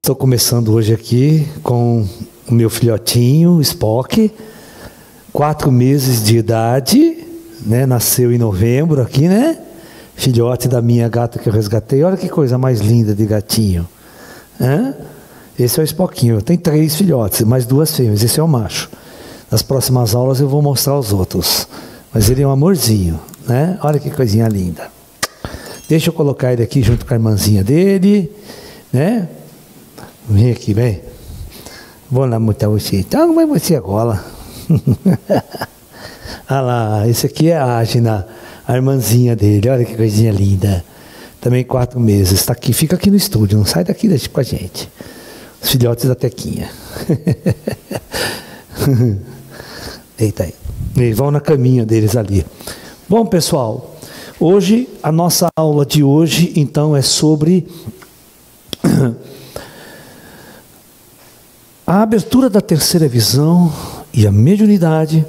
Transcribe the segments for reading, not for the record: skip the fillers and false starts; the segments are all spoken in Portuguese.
Estou começando hoje aqui com o meu filhotinho, Spock, 4 meses de idade, né? Nasceu em novembro aqui, né? Filhote da minha gata que eu resgatei. Olha que coisa mais linda de gatinho. Hã? Esse é o Spockinho. Tem 3 filhotes, mais 2 fêmeas. Esse é o macho. Nas próximas aulas eu vou mostrar os outros. Mas ele é um amorzinho, né? Olha que coisinha linda. Deixa eu colocar ele aqui junto com a irmãzinha dele, né? Vem aqui, vem. Vou lá botar você. Então vai você agora. Olha lá, esse aqui é a Ágina, a irmãzinha dele. Olha que coisinha linda. Também 4 meses. Está aqui, fica aqui no estúdio. Não sai daqui, deixa com a gente. Os filhotes da Tequinha. Deita aí. Eles vão na caminha deles ali. Bom, pessoal, hoje, a nossa aula de hoje, então, é sobre a abertura da terceira visão e a mediunidade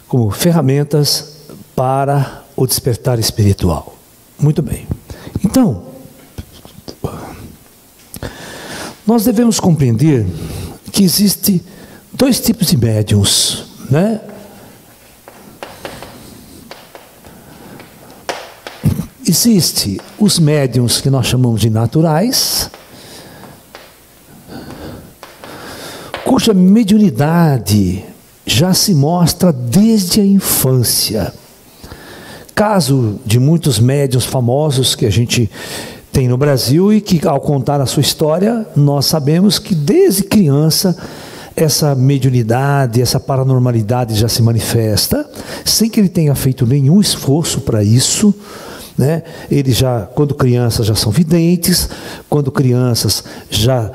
como ferramentas para o despertar espiritual. Muito bem. Então, nós devemos compreender que existe 2 tipos de médiuns, né? Existe os médiuns que nós chamamos de naturais, cuja mediunidade já se mostra desde a infância. Caso de muitos médiuns famosos que a gente tem no Brasil e que, ao contar a sua história, nós sabemos que desde criança essa mediunidade, essa paranormalidade já se manifesta, sem que ele tenha feito nenhum esforço para isso, né? Eles já, quando crianças, já são videntes, quando crianças já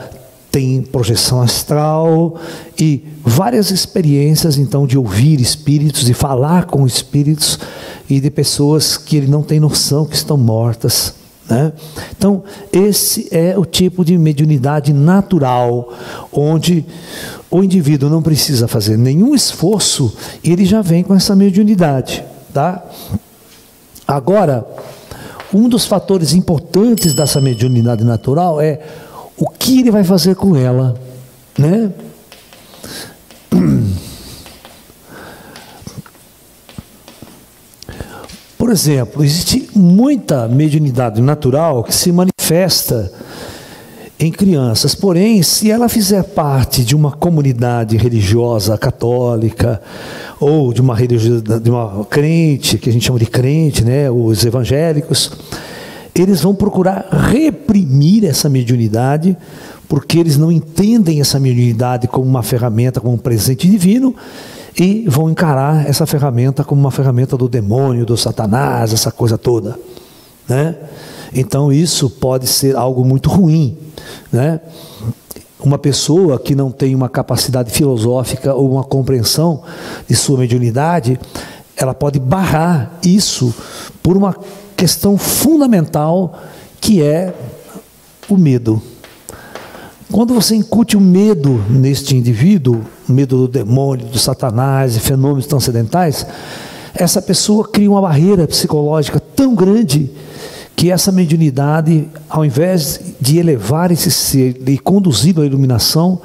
têm projeção astral e várias experiências, então, de ouvir espíritos, de falar com espíritos e de pessoas que ele não tem noção que estão mortas, né? Então, esse é o tipo de mediunidade natural, onde o indivíduo não precisa fazer nenhum esforço e ele já vem com essa mediunidade, tá? Agora, um dos fatores importantes dessa mediunidade natural é o que ele vai fazer com ela, né? Por exemplo, existe muita mediunidade natural que se manifesta em crianças, porém, se ela fizer parte de uma comunidade religiosa católica ou de uma crente, que a gente chama de crente, né, os evangélicos, eles vão procurar reprimir essa mediunidade, porque eles não entendem essa mediunidade como uma ferramenta, como um presente divino, e vão encarar essa ferramenta como uma ferramenta do demônio, do Satanás, essa coisa toda, né? Então isso pode ser algo muito ruim, né? Uma pessoa que não tem uma capacidade filosófica ou uma compreensão de sua mediunidade, ela pode barrar isso por uma questão fundamental, que é o medo. Quando você incute o medo neste indivíduo, o medo do demônio, do Satanás e fenômenos transcendentais, essa pessoa cria uma barreira psicológica tão grande que essa mediunidade, ao invés de elevar esse ser e conduzi-lo à iluminação,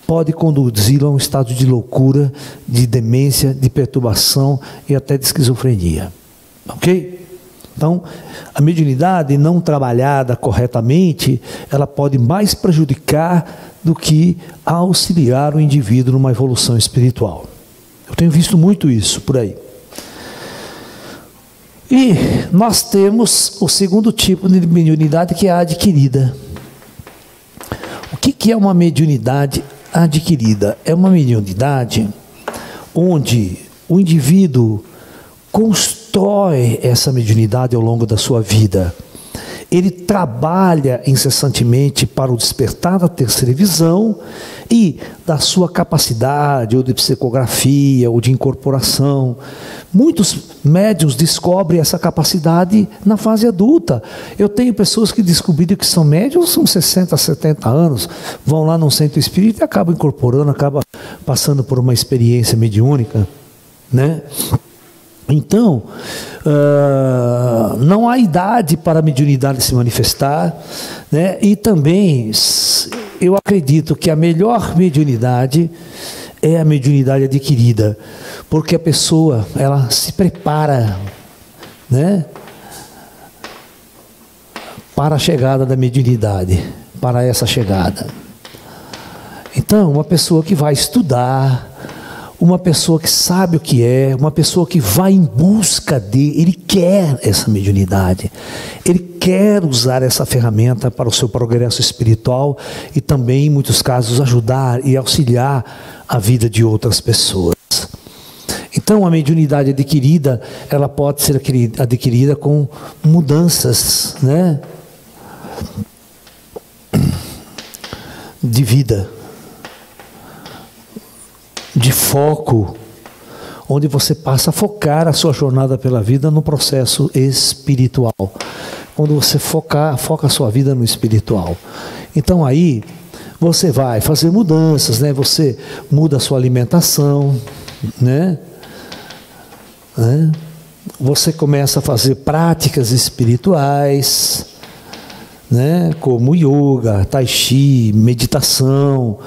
pode conduzi-lo a um estado de loucura, de demência, de perturbação e até de esquizofrenia. Ok? Então, a mediunidade não trabalhada corretamente, ela pode mais prejudicar do que auxiliar o indivíduo numa evolução espiritual. Eu tenho visto muito isso por aí. E nós temos o segundo tipo de mediunidade, que é a adquirida. O que é uma mediunidade adquirida? É uma mediunidade onde o indivíduo constrói essa mediunidade ao longo da sua vida. Ele trabalha incessantemente para o despertar da terceira visão e da sua capacidade, ou de psicografia, ou de incorporação. Muitos médiuns descobrem essa capacidade na fase adulta. Eu tenho pessoas que descobriram que são médiuns, são 60, 70 anos, vão lá num centro espírita e acabam incorporando, acabam passando por uma experiência mediúnica, né? Então, não há idade para a mediunidade se manifestar, né? E também eu acredito que a melhor mediunidade é a mediunidade adquirida, porque a pessoa, ela se prepara, né, para a chegada da mediunidade, para essa chegada. Então, uma pessoa que vai estudar, uma pessoa que sabe o que é, uma pessoa que vai em busca de, ele quer essa mediunidade, ele quer usar essa ferramenta para o seu progresso espiritual e também, em muitos casos, ajudar e auxiliar a vida de outras pessoas. Então, a mediunidade adquirida, ela pode ser adquirida com mudanças, né, de vida, de foco, onde você passa a focar a sua jornada pela vida no processo espiritual. Quando você foca a sua vida no espiritual. Então aí você vai fazer mudanças, né? Você muda a sua alimentação, né? Você começa a fazer práticas espirituais, né? Como yoga, tai chi, meditação,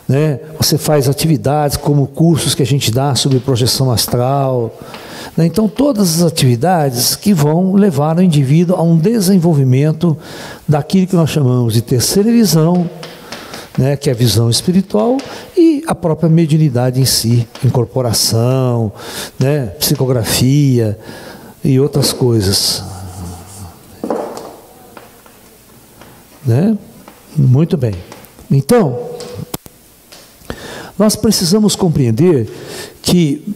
né? Você faz atividades como cursos que a gente dá sobre projeção astral, né? Então todas as atividades que vão levar o indivíduo a um desenvolvimento daquilo que nós chamamos de terceira visão, né? Que é a visão espiritual, e a própria mediunidade em si, incorporação, né? Psicografia e outras coisas, né? Muito bem. Então, nós precisamos compreender que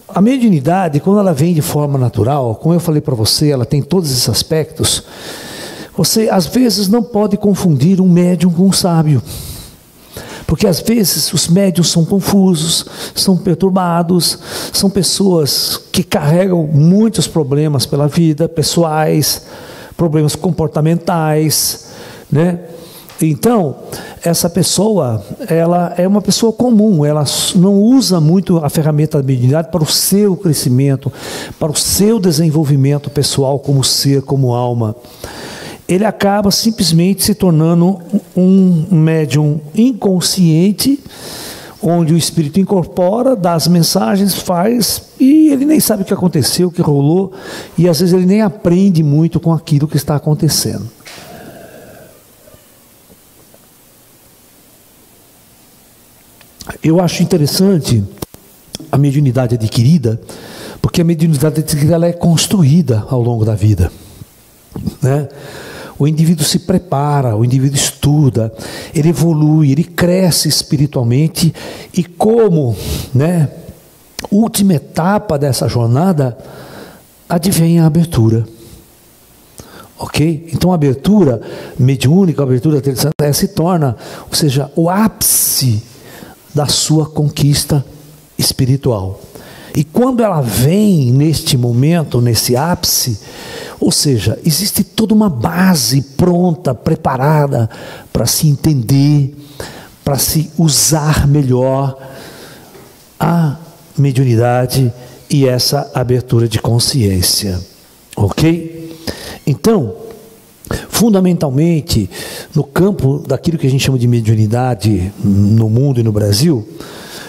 a mediunidade, quando ela vem de forma natural, como eu falei para você, ela tem todos esses aspectos. Você, às vezes, não pode confundir um médium com um sábio. Porque, às vezes, os médiuns são confusos, são perturbados, são pessoas que carregam muitos problemas pela vida, pessoais, problemas comportamentais, né? Então, essa pessoa, ela é uma pessoa comum, ela não usa muito a ferramenta da mediunidade para o seu crescimento, para o seu desenvolvimento pessoal como ser, como alma. Ele acaba simplesmente se tornando um médium inconsciente, onde o espírito incorpora, dá as mensagens, faz, e ele nem sabe o que aconteceu, o que rolou, e às vezes ele nem aprende muito com aquilo que está acontecendo. Eu acho interessante a mediunidade adquirida, porque a mediunidade adquirida ela é construída ao longo da vida, né? O indivíduo se prepara, o indivíduo estuda, ele evolui, ele cresce espiritualmente, e como, né, última etapa dessa jornada, advém a abertura. Ok? Então a abertura mediúnica, a abertura terceira, se torna, ou seja, o ápice da sua conquista espiritual. E quando ela vem neste momento, nesse ápice, ou seja, existe toda uma base pronta, preparada para se entender, para se usar melhor a mediunidade e essa abertura de consciência. Ok? Então, fundamentalmente, no campo daquilo que a gente chama de mediunidade no mundo e no Brasil,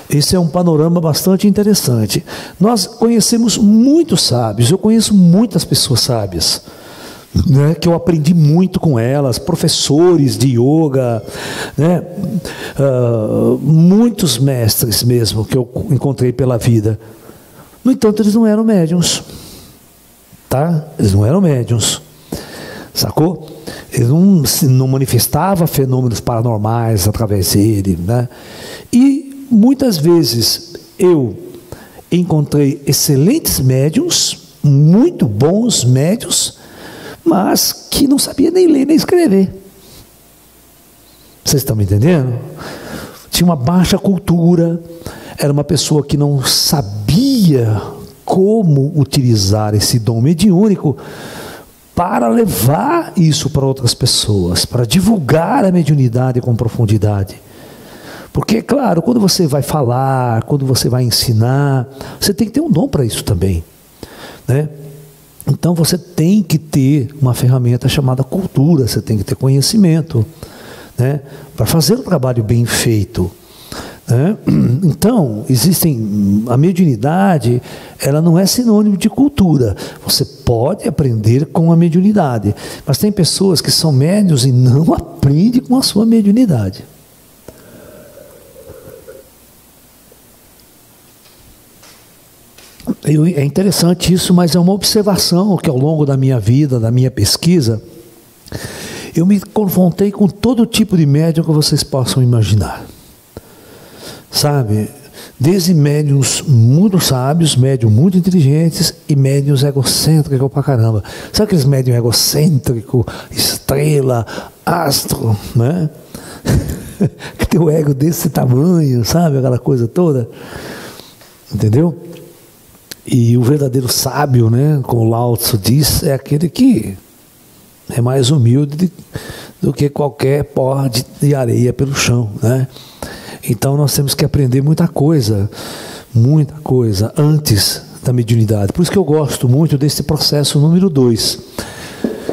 esse é um panorama bastante interessante. Nós conhecemos muitos sábios, eu conheço muitas pessoas sábias, né, que eu aprendi muito com elas, professores de yoga, né, muitos mestres mesmo que eu encontrei pela vida. No entanto, eles não eram médiuns, tá? Eles não eram médiuns. Sacou? Ele não manifestava fenômenos paranormais através dele, né? E muitas vezes eu encontrei excelentes médiuns, muito bons médiuns, mas que não sabia nem ler nem escrever. Vocês estão me entendendo? Tinha uma baixa cultura, era uma pessoa que não sabia como utilizar esse dom mediúnico para levar isso para outras pessoas, para divulgar a mediunidade com profundidade. Porque, claro, quando você vai falar, quando você vai ensinar, você tem que ter um dom para isso também, né? Então você tem que ter uma ferramenta chamada cultura, você tem que ter conhecimento, né? Para fazer o trabalho bem feito. Né? Então, a mediunidade, ela não é sinônimo de cultura. Você pode aprender com a mediunidade, mas tem pessoas que são médiuns e não aprendem com a sua mediunidade. É interessante isso, mas é uma observação que ao longo da minha vida, da minha pesquisa, eu me confrontei com todo tipo de médium que vocês possam imaginar. Sabe? Desde médiuns muito sábios, médiuns muito inteligentes e médiuns egocêntricos pra caramba. Sabe aqueles médiuns egocêntricos, estrela, astro, né? Que tem o ego desse tamanho, sabe? Aquela coisa toda. Entendeu? E o verdadeiro sábio, né? Como Lao Tzu diz, é aquele que é mais humilde do que qualquer pó de areia pelo chão, né? Então nós temos que aprender muita coisa antes da mediunidade. Por isso que eu gosto muito desse processo número 2.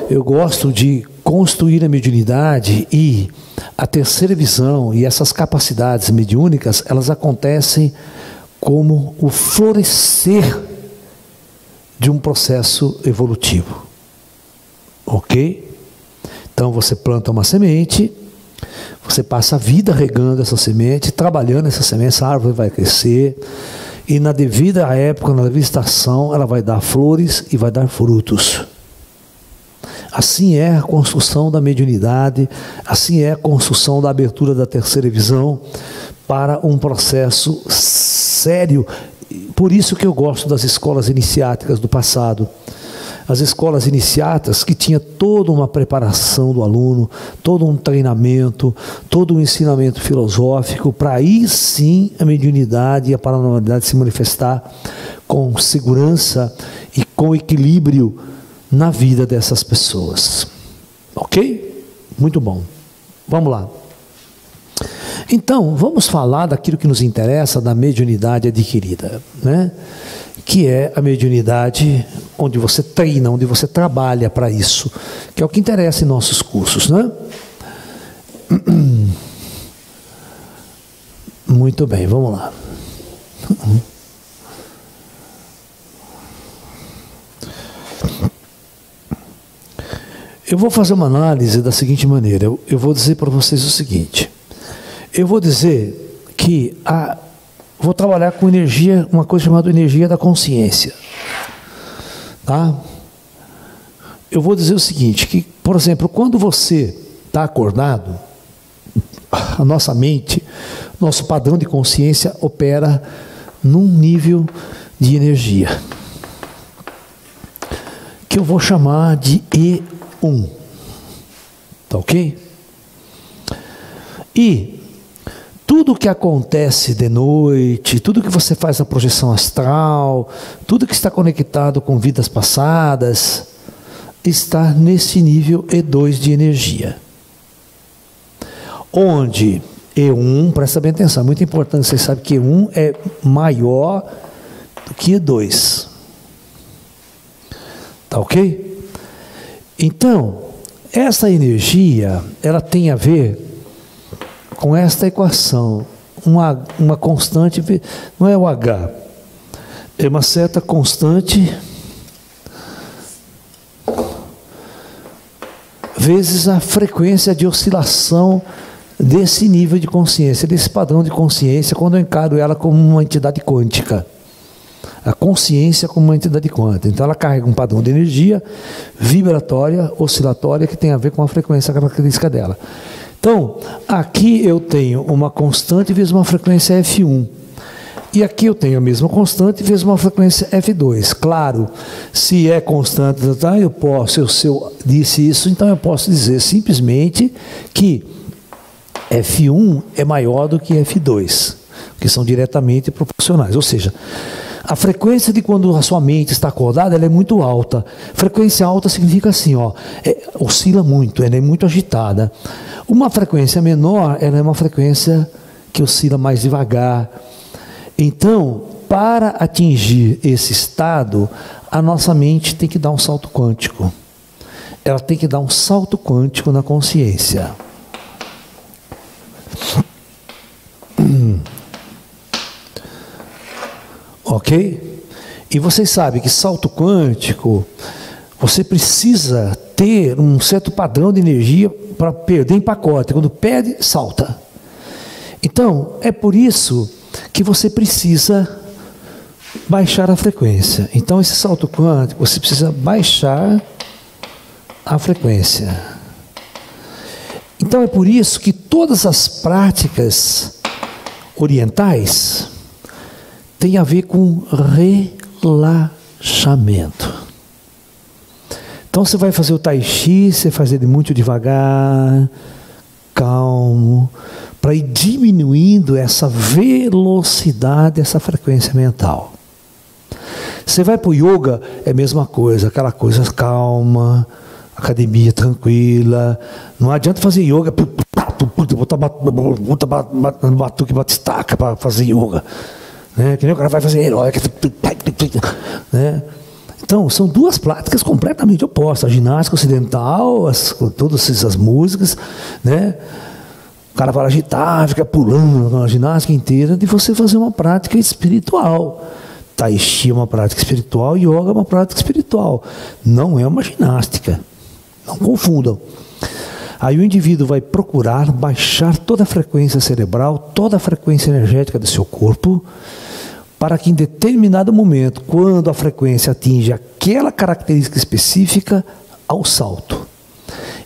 Eu gosto de construir a mediunidade, e a terceira visão e essas capacidades mediúnicas, elas acontecem como o florescer de um processo evolutivo. Ok? Então você planta uma semente, você passa a vida regando essa semente, trabalhando essa semente, essa árvore vai crescer, e na devida época, na devida estação, ela vai dar flores e vai dar frutos. Assim é a construção da mediunidade, assim é a construção da abertura da terceira visão para um processo sério. Por isso que eu gosto das escolas iniciáticas do passado. As escolas iniciáticas que tinha toda uma preparação do aluno, todo um treinamento, todo um ensinamento filosófico, para aí sim a mediunidade e a paranormalidade se manifestar com segurança e com equilíbrio na vida dessas pessoas. Ok? Muito bom. Vamos lá. Então, vamos falar daquilo que nos interessa, da mediunidade adquirida, né? Que é a mediunidade onde você treina, onde você trabalha para isso, que é o que interessa em nossos cursos, né? Muito bem, vamos lá. Eu vou fazer uma análise da seguinte maneira. Eu vou dizer para vocês o seguinte. Eu vou dizer que vou trabalhar com energia, uma coisa chamada energia da consciência. Tá? Eu vou dizer o seguinte, que, por exemplo, quando você está acordado, a nossa mente, nosso padrão de consciência opera num nível de energia, que eu vou chamar de E1. Tá ok? E tudo que acontece de noite, tudo que você faz na projeção astral, tudo que está conectado com vidas passadas, está nesse nível E2 de energia. Onde E1, presta bem atenção, é muito importante, vocês sabem que E1 é maior do que E2. Tá ok? Então, essa energia, ela tem a ver com esta equação, uma constante, não é o H, é uma certa constante vezes a frequência de oscilação desse nível de consciência, desse padrão de consciência, quando eu encaro ela como uma entidade quântica. A consciência como uma entidade quântica. Então ela carrega um padrão de energia vibratória, oscilatória, que tem a ver com a frequência característica dela. Então, aqui eu tenho uma constante vezes uma frequência F1. E aqui eu tenho a mesma constante vezes uma frequência F2. Claro, se é constante, eu posso, se eu disse isso, então eu posso dizer simplesmente que F1 é maior do que F2, que são diretamente proporcionais. Ou seja, a frequência de quando a sua mente está acordada, ela é muito alta. Frequência alta significa assim, oscila muito, ela é muito agitada. Uma frequência menor, ela é uma frequência que oscila mais devagar. Então, para atingir esse estado, a nossa mente tem que dar um salto quântico. Ela tem que dar um salto quântico na consciência. Ok? E vocês sabem que salto quântico, você precisa ter um certo padrão de energia para perder em pacote. Quando perde, salta. Então, é por isso que você precisa baixar a frequência. Então, esse salto quântico, você precisa baixar a frequência. Então, é por isso que todas as práticas orientais têm a ver com relaxamento. Então, você vai fazer o Tai Chi, você faz ele muito devagar, calmo, para ir diminuindo essa velocidade, essa frequência mental. Você vai para o yoga, é a mesma coisa, aquela coisa calma, academia tranquila. Não adianta fazer yoga, botar batuque, batistaca para fazer yoga. Né? Que nem o cara vai fazer herói. Né? Então, são duas práticas completamente opostas. A ginástica ocidental, todas essas músicas, né? O cara vai agitar, fica pulando na ginástica inteira, de você fazer uma prática espiritual. Tai Chi é uma prática espiritual, Yoga é uma prática espiritual. Não é uma ginástica. Não confundam. Aí o indivíduo vai procurar baixar toda a frequência cerebral, toda a frequência energética do seu corpo, para que em determinado momento, quando a frequência atinge aquela característica específica, ao salto.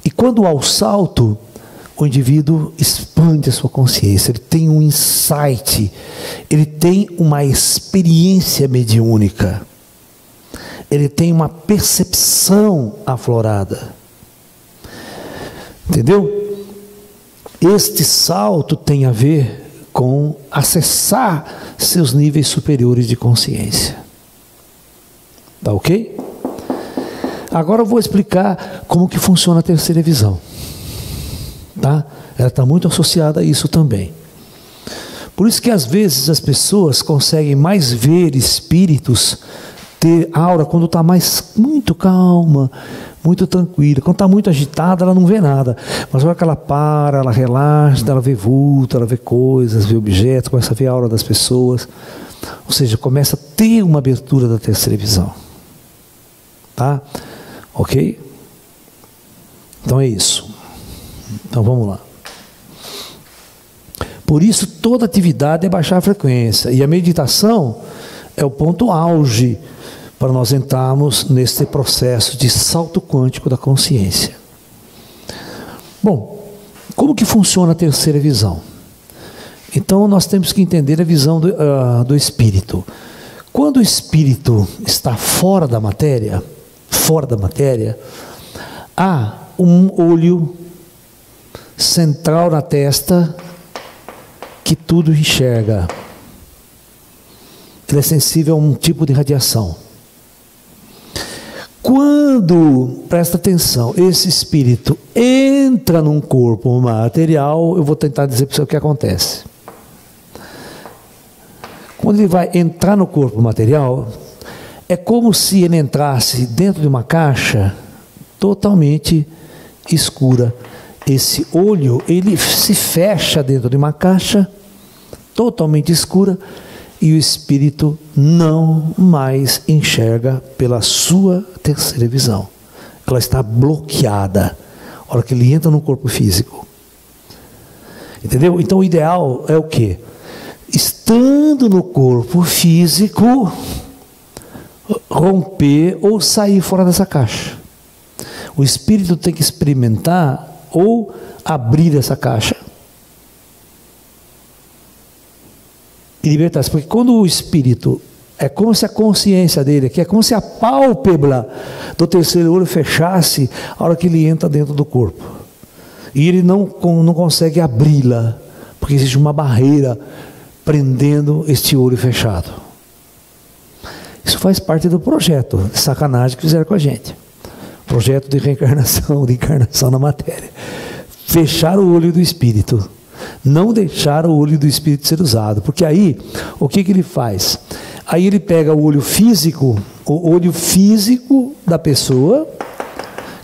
E quando ao salto, o indivíduo expande a sua consciência, ele tem um insight, ele tem uma experiência mediúnica, ele tem uma percepção aflorada. Entendeu? Este salto tem a ver com acessar seus níveis superiores de consciência. Tá ok? Agora eu vou explicar como que funciona a terceira visão. Tá? Ela está muito associada a isso também. Por isso que às vezes as pessoas conseguem mais ver espíritos, ter aura quando está muito calma, muito tranquila. Quando está muito agitada, ela não vê nada. Mas na hora que ela para, ela relaxa, ela vê vulto, ela vê coisas, vê objetos, começa a ver a aura das pessoas. Ou seja, começa a ter uma abertura da terceira visão. Tá? Ok? Então é isso. Então vamos lá. Por isso toda atividade é baixar a frequência. E a meditação é o ponto auge para nós entrarmos nesse processo de salto quântico da consciência. Bom, como que funciona a terceira visão? Então nós temos que entender a visão do espírito. Quando o espírito está fora da matéria, há um olho central na testa que tudo enxerga. Ele é sensível a um tipo de radiação. Quando, presta atenção, esse espírito entra num corpo material, eu vou tentar dizer para você o que acontece. Quando ele vai entrar no corpo material, é como se ele entrasse dentro de uma caixa totalmente escura. Esse olho, ele se fecha dentro de uma caixa totalmente escura e o espírito não mais enxerga pela sua terceira visão. Ela está bloqueada na hora que ele entra no corpo físico. Entendeu? Então o ideal é o quê? Estando no corpo físico, romper ou sair fora dessa caixa. O espírito tem que experimentar ou abrir essa caixa e libertar-se, porque quando o espírito é como se a consciência dele, que é como se a pálpebra do terceiro olho fechasse a hora que ele entra dentro do corpo, e ele não consegue abri-la, porque existe uma barreira prendendo este olho fechado. Isso faz parte do projeto de sacanagem que fizeram com a gente. Projeto de reencarnação, de encarnação na matéria. Fechar o olho do espírito. Não deixar o olho do espírito ser usado. Porque aí, o que ele faz? Aí ele pega o olho físico da pessoa,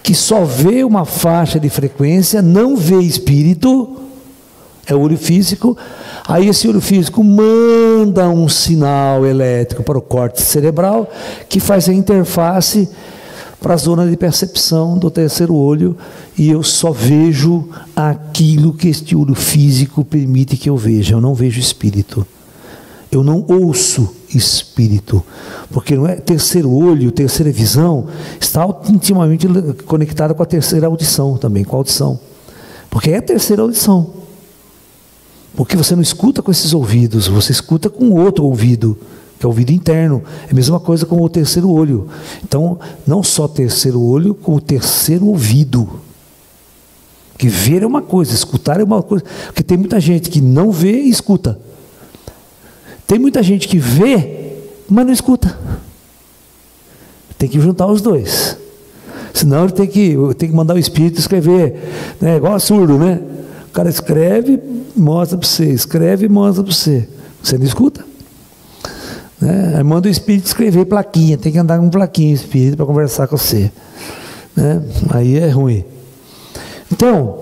que só vê uma faixa de frequência, não vê espírito, É o olho físico. Aí esse olho físico manda um sinal elétrico para o córtex cerebral, que faz a interface para a zona de percepção do terceiro olho, e eu só vejo aquilo que este olho físico permite que eu veja. Eu não vejo espírito. Eu não ouço espírito, porque não é terceiro olho, terceira visão, está intimamente conectada com a terceira audição também, com a audição. Porque é a terceira audição. Porque você não escuta com esses ouvidos, você escuta com o outro ouvido, que é o ouvido interno. É a mesma coisa com o terceiro olho. Então, não só terceiro olho, como o terceiro ouvido. Que ver é uma coisa, escutar é uma coisa. Porque tem muita gente que não vê e escuta. Tem muita gente que vê, mas não escuta. Tem que juntar os dois. Senão ele tem que mandar o espírito escrever, né? Igual a surdo, né? O cara escreve, mostra para você, escreve e mostra para você. Você não escuta. Né? Aí manda o espírito escrever plaquinha, tem que andar com plaquinha o espírito para conversar com você. Né? Aí é ruim. Então,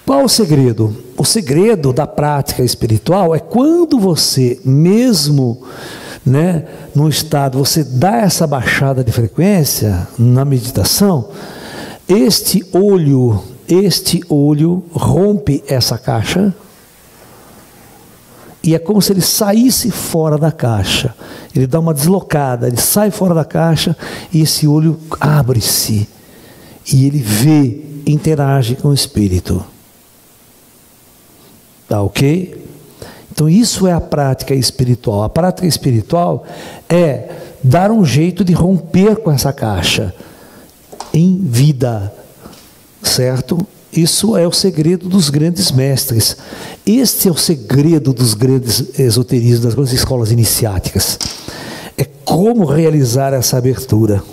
qual o segredo? O segredo da prática espiritual é quando você, mesmo, né, no estado, você dá essa baixada de frequência na meditação, este olho rompe essa caixa, e é como se ele saísse fora da caixa. Ele dá uma deslocada, ele sai fora da caixa, e esse olho abre-se, e ele vê, interage com o espírito. Tá ok? Então isso é a prática espiritual. A prática espiritual é dar um jeito de romper com essa caixa em vida, certo? Isso é o segredo dos grandes mestres. Este é o segredo dos grandes esoterismos, das grandes escolas iniciáticas. É como realizar essa abertura,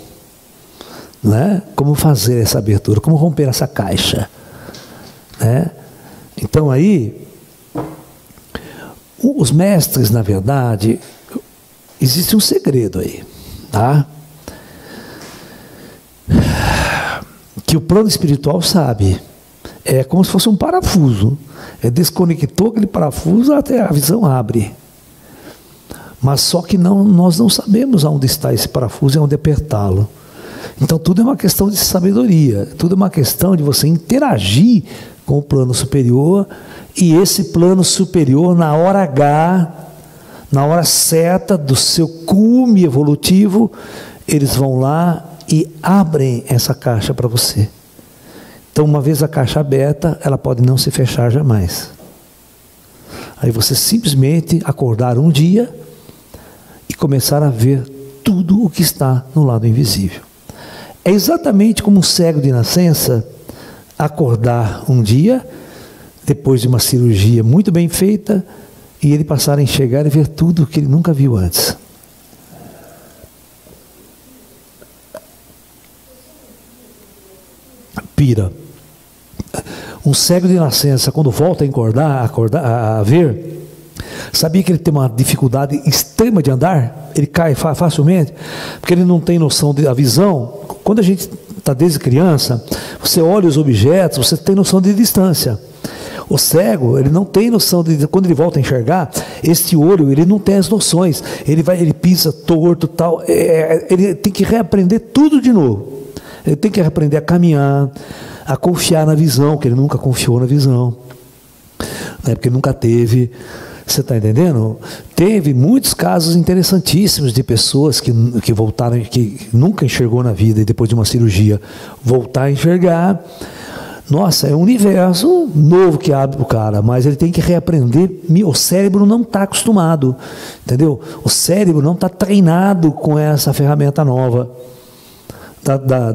né? Como fazer essa abertura, como romper essa caixa, né? Então aí os mestres, na verdade, existe um segredo aí, tá? Que o plano espiritual sabe. É como se fosse um parafuso. Desconectou aquele parafuso, até a visão abre. Mas só que nós não sabemos aonde está esse parafuso e aonde apertá-lo. Então tudo é uma questão de sabedoria. Tudo é uma questão de você interagir com o plano superior, e esse plano superior, na hora H, na hora certa do seu cume evolutivo, eles vão lá e abrem essa caixa para você. Então, uma vez a caixa aberta, ela pode não se fechar jamais. Aí você simplesmente acordar um dia e começar a ver tudo o que está no lado invisível. É exatamente como um cego de nascença acordar um dia, depois de uma cirurgia muito bem feita, e ele passar a enxergar e ver tudo o que ele nunca viu antes. Pira. Um cego de nascença, quando volta a ver, sabia que ele tem uma dificuldade extrema de andar? Ele cai facilmente, porque ele não tem noção da visão. Quando a gente está desde criança, você olha os objetos, você tem noção de distância. O cego, ele não tem noção de, quando ele volta a enxergar, este olho, ele não tem as noções, ele pisa torto, tal, ele tem que reaprender tudo de novo. Ele tem que reaprender a caminhar, a confiar na visão, que ele nunca confiou na visão, né, porque nunca teve. Você está entendendo? Teve muitos casos interessantíssimos de pessoas que voltaram, que nunca enxergou na vida, e depois de uma cirurgia voltar a enxergar. Nossa, é um universo novo que abre para o cara, mas ele tem que reaprender. O cérebro não está acostumado, entendeu? O cérebro não está treinado com essa ferramenta nova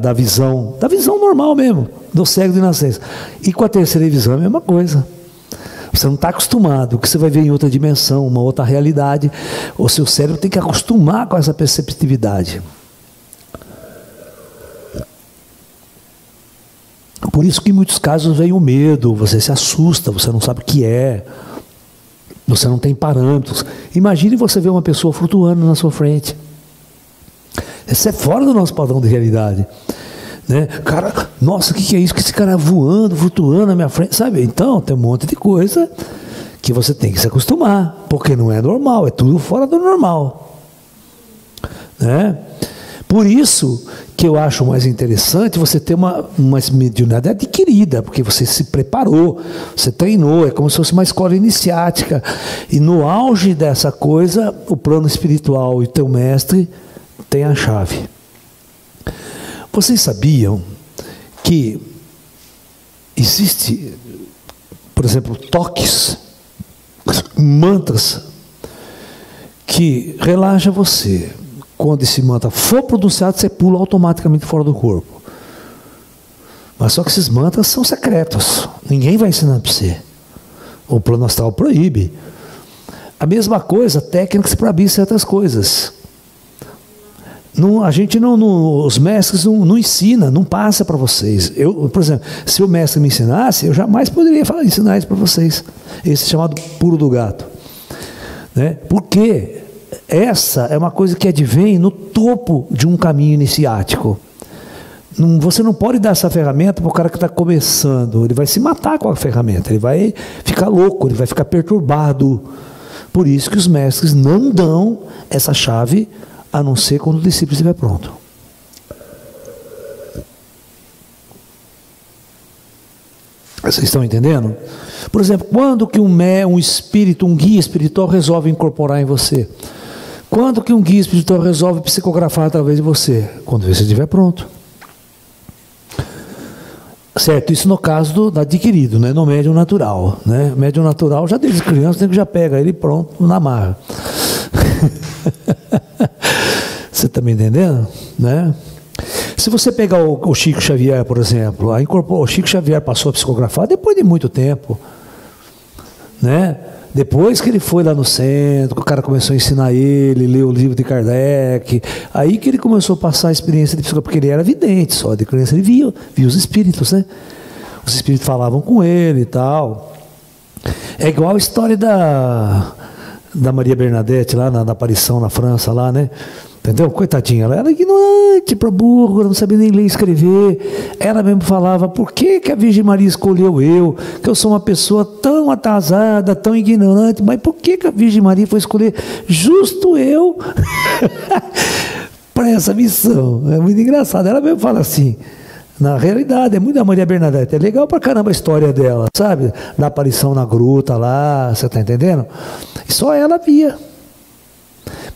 da visão normal mesmo, do cego de nascença. E com a terceira visão é a mesma coisa. Você não está acostumado, o que você vai ver em outra dimensão, uma outra realidade. O seu cérebro tem que acostumar com essa perceptividade. Por isso que em muitos casos vem o medo, você se assusta, você não sabe o que é, você não tem parâmetros. Imagine você ver uma pessoa flutuando na sua frente. Isso é fora do nosso padrão de realidade. né? Cara, nossa, o que é isso? Que esse cara voando, flutuando na minha frente, sabe? Então, tem um monte de coisa que você tem que se acostumar, porque não é normal, é tudo fora do normal, né? Por isso que eu acho mais interessante você ter uma mediunidade adquirida, porque você se preparou, você treinou, é como se fosse uma escola iniciática, e no auge dessa coisa, o plano espiritual e teu mestre tem a chave. Vocês sabiam que existe, por exemplo, toques, mantras, que relaxa você. Quando esse mantra for pronunciado, você pula automaticamente fora do corpo. Mas só que esses mantras são secretos. Ninguém vai ensinar para você. O plano astral proíbe. A mesma coisa, técnicas para abrir certas coisas. Não, a gente não, os mestres não ensinam, não passa para vocês. Eu, por exemplo, se o mestre me ensinasse, eu jamais poderia ensinar isso para vocês. Esse é chamado pulo do gato. Né? Por quê? Essa é uma coisa que advém no topo de um caminho iniciático. Você não pode dar essa ferramenta para o cara que está começando. Ele vai se matar com a ferramenta, ele vai ficar louco, ele vai ficar perturbado. Por isso que os mestres não dão essa chave, a não ser quando o discípulo estiver pronto. Vocês estão entendendo? Por exemplo, quando que um espírito, um guia espiritual resolve incorporar em você? Quando que um guia espiritual resolve psicografar através de você? Quando você estiver pronto. Certo, isso no caso do adquirido, né? No médium natural. Né? Médium natural, já desde criança, já pega ele pronto, na marra. Você está me entendendo? Né? Se você pegar o Chico Xavier, por exemplo, o Chico Xavier passou a psicografar depois de muito tempo. Né? Depois que ele foi lá no centro, que o cara começou a ensinar ele, ler o livro de Kardec, aí que ele começou a passar a experiência de psicografia, porque ele era vidente só, de criança ele via os espíritos, né? Os espíritos falavam com ele e tal. É igual a história da Maria Bernadette, lá na aparição na França, lá, né? Entendeu? Coitadinha, ela era ignorante para burro, não sabia nem ler e escrever. Ela mesmo falava, por que a Virgem Maria escolheu eu? Que eu sou uma pessoa tão atrasada, tão ignorante, mas por que a Virgem Maria foi escolher justo eu para essa missão? É muito engraçado. Ela mesmo fala assim, na realidade, é muito da Maria Bernadette. É legal pra caramba a história dela, sabe? Da aparição na gruta lá, você tá entendendo? E só ela via.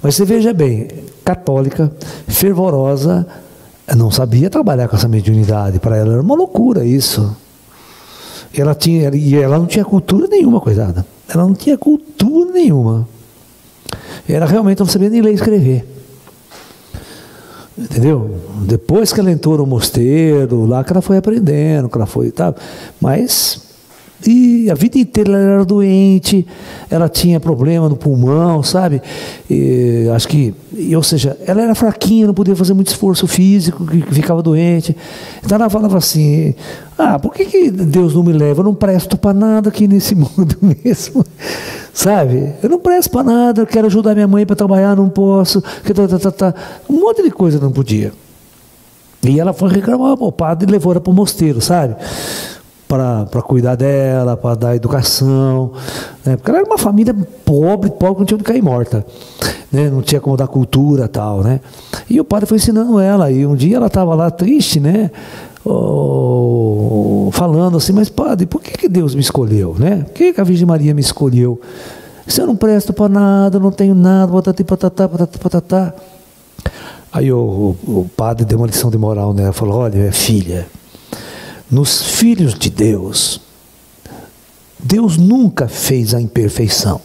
Mas você veja bem, católica, fervorosa, não sabia trabalhar com essa mediunidade. Para ela era uma loucura isso. E ela não tinha cultura nenhuma, coitada. Ela não tinha cultura nenhuma. Ela realmente não sabia nem ler e escrever. Entendeu? Depois que ela entrou no mosteiro, lá que ela foi aprendendo, que ela foi, tá? Mas e a vida inteira ela era doente, ela tinha problema no pulmão, sabe? E, acho que, ou seja, ela era fraquinha, não podia fazer muito esforço físico, que ficava doente. Então ela falava assim, por que Deus não me leva? Eu não presto para nada aqui nesse mundo mesmo, sabe? Eu não presto para nada, eu quero ajudar minha mãe para trabalhar, não posso, um monte de coisa não podia. E ela foi reclamar, o padre levou ela para o mosteiro, sabe? Para cuidar dela, para dar educação, né? Porque ela era uma família pobre, não tinha onde cair morta, né? Não tinha como dar cultura e tal, né? E o padre foi ensinando ela, e um dia ela estava lá triste, né? Falando assim, mas padre, por que Deus me escolheu, né? Por que a Virgem Maria me escolheu? Se eu não presto para nada, não tenho nada, patati, patatá, patati, patatá. Aí o padre deu uma lição de moral nela, falou, olha, filha, nos filhos de Deus, Deus nunca fez a imperfeição.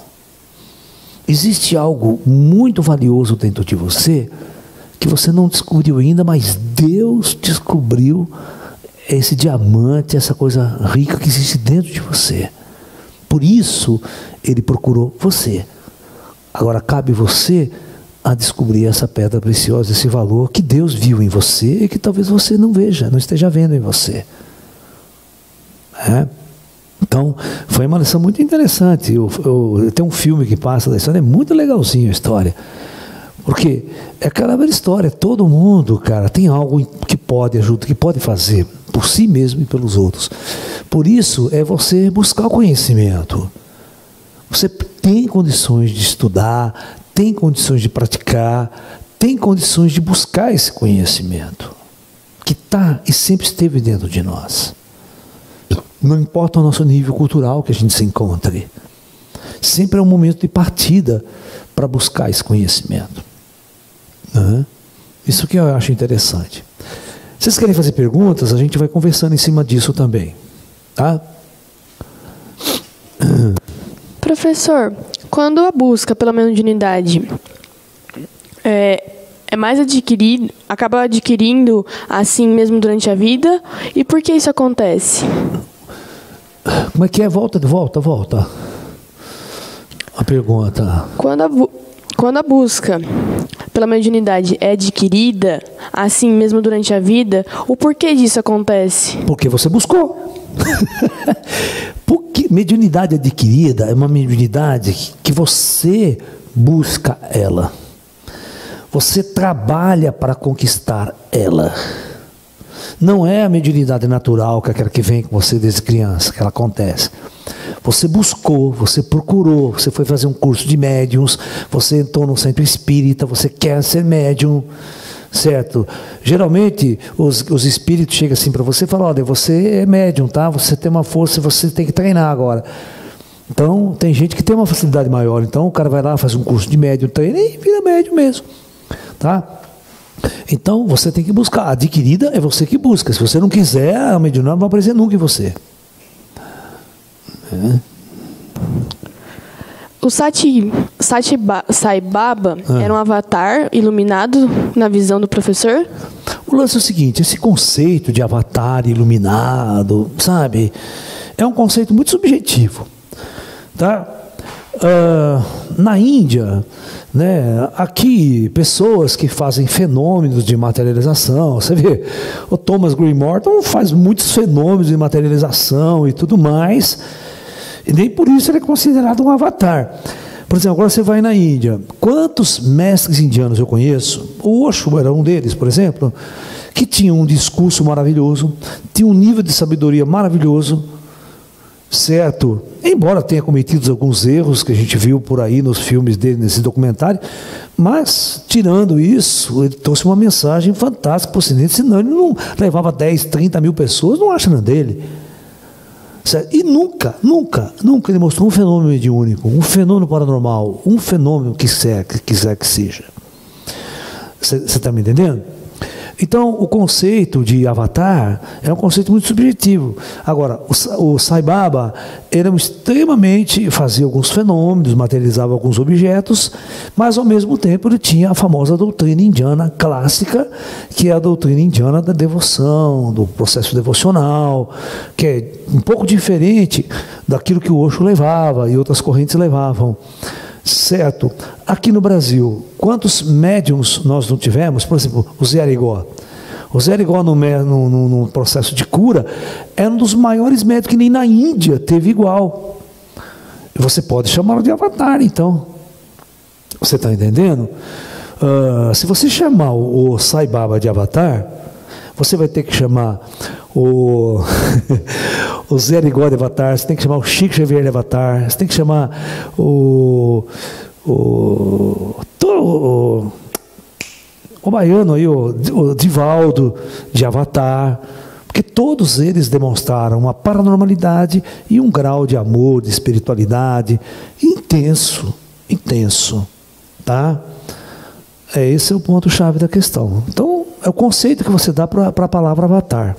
Existe algo muito valioso dentro de você, que você não descobriu ainda, mas Deus descobriu esse diamante, essa coisa rica que existe dentro de você. Por isso, Ele procurou você. Agora, cabe você a descobrir essa pedra preciosa, esse valor que Deus viu em você e que talvez você não veja, não esteja vendo em você. Então, foi uma lição muito interessante. Tem um filme que passa da história, é muito legalzinho a história. Porque é aquela velha história, todo mundo, cara, tem algo que pode, ajuda, que pode fazer por si mesmo e pelos outros. Por isso, é você buscar o conhecimento. Você tem condições de estudar, tem condições de praticar, tem condições de buscar esse conhecimento, que está e sempre esteve dentro de nós. Não importa o nosso nível cultural que a gente se encontre. Sempre é um momento de partida para buscar esse conhecimento. Isso que eu acho interessante. Vocês querem fazer perguntas? A gente vai conversando em cima disso também. Tá? Professor, quando a busca pela mediunidade é mais adquirido, acaba adquirindo assim mesmo durante a vida, e por que isso acontece? Como é que é? Volta. A pergunta. Quando a busca pela mediunidade é adquirida assim mesmo durante a vida, o porquê disso acontece? Porque você buscou. Porque mediunidade adquirida é uma mediunidade que você busca ela. Você trabalha para conquistar ela. Não é a mediunidade natural, que é aquela que vem com você desde criança, que ela acontece. Você buscou, você procurou, você foi fazer um curso de médiums, você entrou no centro espírita, você quer ser médium, certo? Geralmente, os espíritos chegam assim para você e falam, olha, você é médium, tá? Você tem uma força, você tem que treinar agora. Então, tem gente que tem uma facilidade maior, então o cara vai lá, faz um curso de médium, treina e vira médium mesmo, tá? Então, você tem que buscar. Adquirida é você que busca. Se você não quiser, a mediunidade não vai aparecer nunca em você. O Sai Baba era um avatar iluminado na visão do professor? O lance é o seguinte, esse conceito de avatar iluminado, sabe, é um conceito muito subjetivo, tá? Na Índia, né, aqui, pessoas que fazem fenômenos de materialização, você vê, o Thomas Green Morton faz muitos fenômenos de materialização e tudo mais, e nem por isso ele é considerado um avatar. Por exemplo, agora você vai na Índia, quantos mestres indianos eu conheço? O Osho era um deles, por exemplo, que tinha um discurso maravilhoso, tinha um nível de sabedoria maravilhoso, certo? Embora tenha cometido alguns erros que a gente viu por aí nos filmes dele, nesse documentário, mas, tirando isso, ele trouxe uma mensagem fantástica para o Ocidente, senão ele não levava 10, 30 mil pessoas, não acha nada dele. Certo? E nunca ele mostrou um fenômeno mediúnico, um fenômeno paranormal, um fenômeno que quiser que seja. Você está me entendendo? Então, o conceito de avatar é um conceito muito subjetivo. Agora, o Sai Baba era extremamente, fazia alguns fenômenos, materializava alguns objetos, mas ao mesmo tempo ele tinha a famosa doutrina indiana clássica, que é a doutrina indiana da devoção, do processo devocional, que é um pouco diferente daquilo que o Osho levava e outras correntes levavam. Certo. Aqui no Brasil, quantos médiums nós não tivemos? Por exemplo, o Zé Arigó. O Zé Arigó, no processo de cura, é um dos maiores médiums, que nem na Índia teve igual. Você pode chamá-lo de avatar, então. Você está entendendo? Se você chamar o Sai Baba de avatar, você vai ter que chamar o Zé Arigó de avatar, você tem que chamar o Chico Xavier de avatar, você tem que chamar o baiano aí, o Divaldo de avatar, porque todos eles demonstraram uma paranormalidade e um grau de amor, de espiritualidade intenso, tá? Esse é o ponto-chave da questão. Então, é o conceito que você dá para a palavra avatar.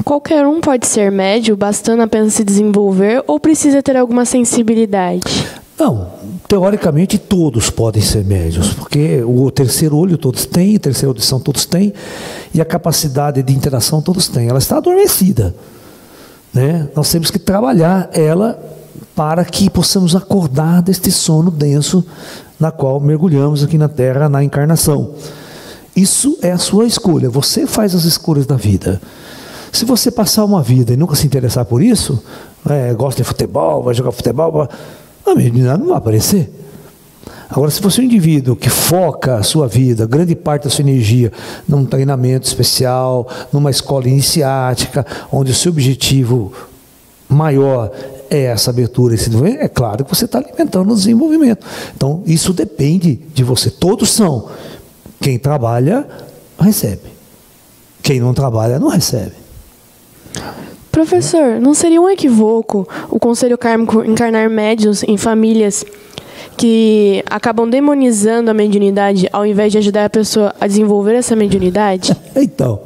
Qualquer um pode ser médium, bastando apenas se desenvolver, ou precisa ter alguma sensibilidade? Não, teoricamente todos podem ser médiuns, porque o terceiro olho todos têm, a terceira audição todos têm, e a capacidade de interação todos têm. Ela está adormecida, né? Nós temos que trabalhar ela para que possamos acordar deste sono denso na qual mergulhamos aqui na Terra, na encarnação. Isso é a sua escolha, você faz as escolhas da vida. Se você passar uma vida e nunca se interessar por isso, gosta de futebol, vai jogar futebol, a mediunidade não vai aparecer. Agora, se você é um indivíduo que foca a sua vida, grande parte da sua energia, num treinamento especial, numa escola iniciática, onde o seu objetivo maior é essa abertura, esse desenvolvimento, é claro que você está alimentando o desenvolvimento. Então, isso depende de você. Todos são. Quem trabalha, recebe. Quem não trabalha, não recebe. Professor, não seria um equívoco o conselho kármico encarnar médiuns em famílias que acabam demonizando a mediunidade ao invés de ajudar a pessoa a desenvolver essa mediunidade? Então,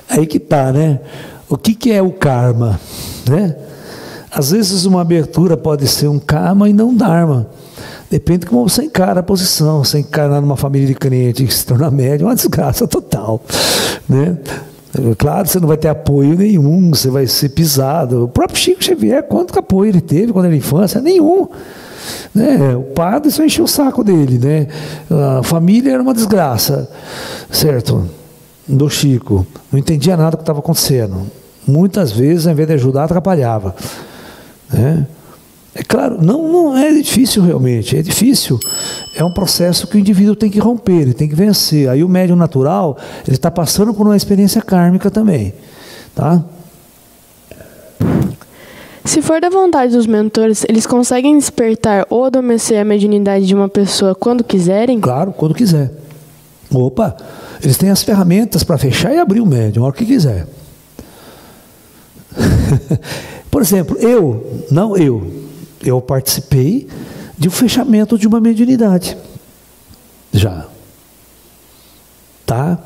aí que tá, né? O que é o karma, né? Às vezes uma abertura pode ser um karma e não um dharma. Depende de como você encara a posição. Você encarnar numa família de crente que se torna médium, é uma desgraça total, né? Claro, você não vai ter apoio nenhum, você vai ser pisado. O próprio Chico Xavier, quanto apoio ele teve quando era infância? Nenhum. Né? O padre só encheu o saco dele, né? A família era uma desgraça, certo? Do Chico, não entendia nada do que estava acontecendo. Muitas vezes, ao invés de ajudar, atrapalhava, né? É claro, não é difícil realmente, é difícil. É um processo que o indivíduo tem que romper, ele tem que vencer. Aí o médium natural, ele está passando por uma experiência kármica também, tá? Se for da vontade dos mentores, eles conseguem despertar ou adormecer a mediunidade de uma pessoa quando quiserem? Claro, quando quiser. Opa, eles têm as ferramentas para fechar e abrir o médium, a hora que quiser. Por exemplo, eu participei de um fechamento de uma mediunidade. Já. Tá?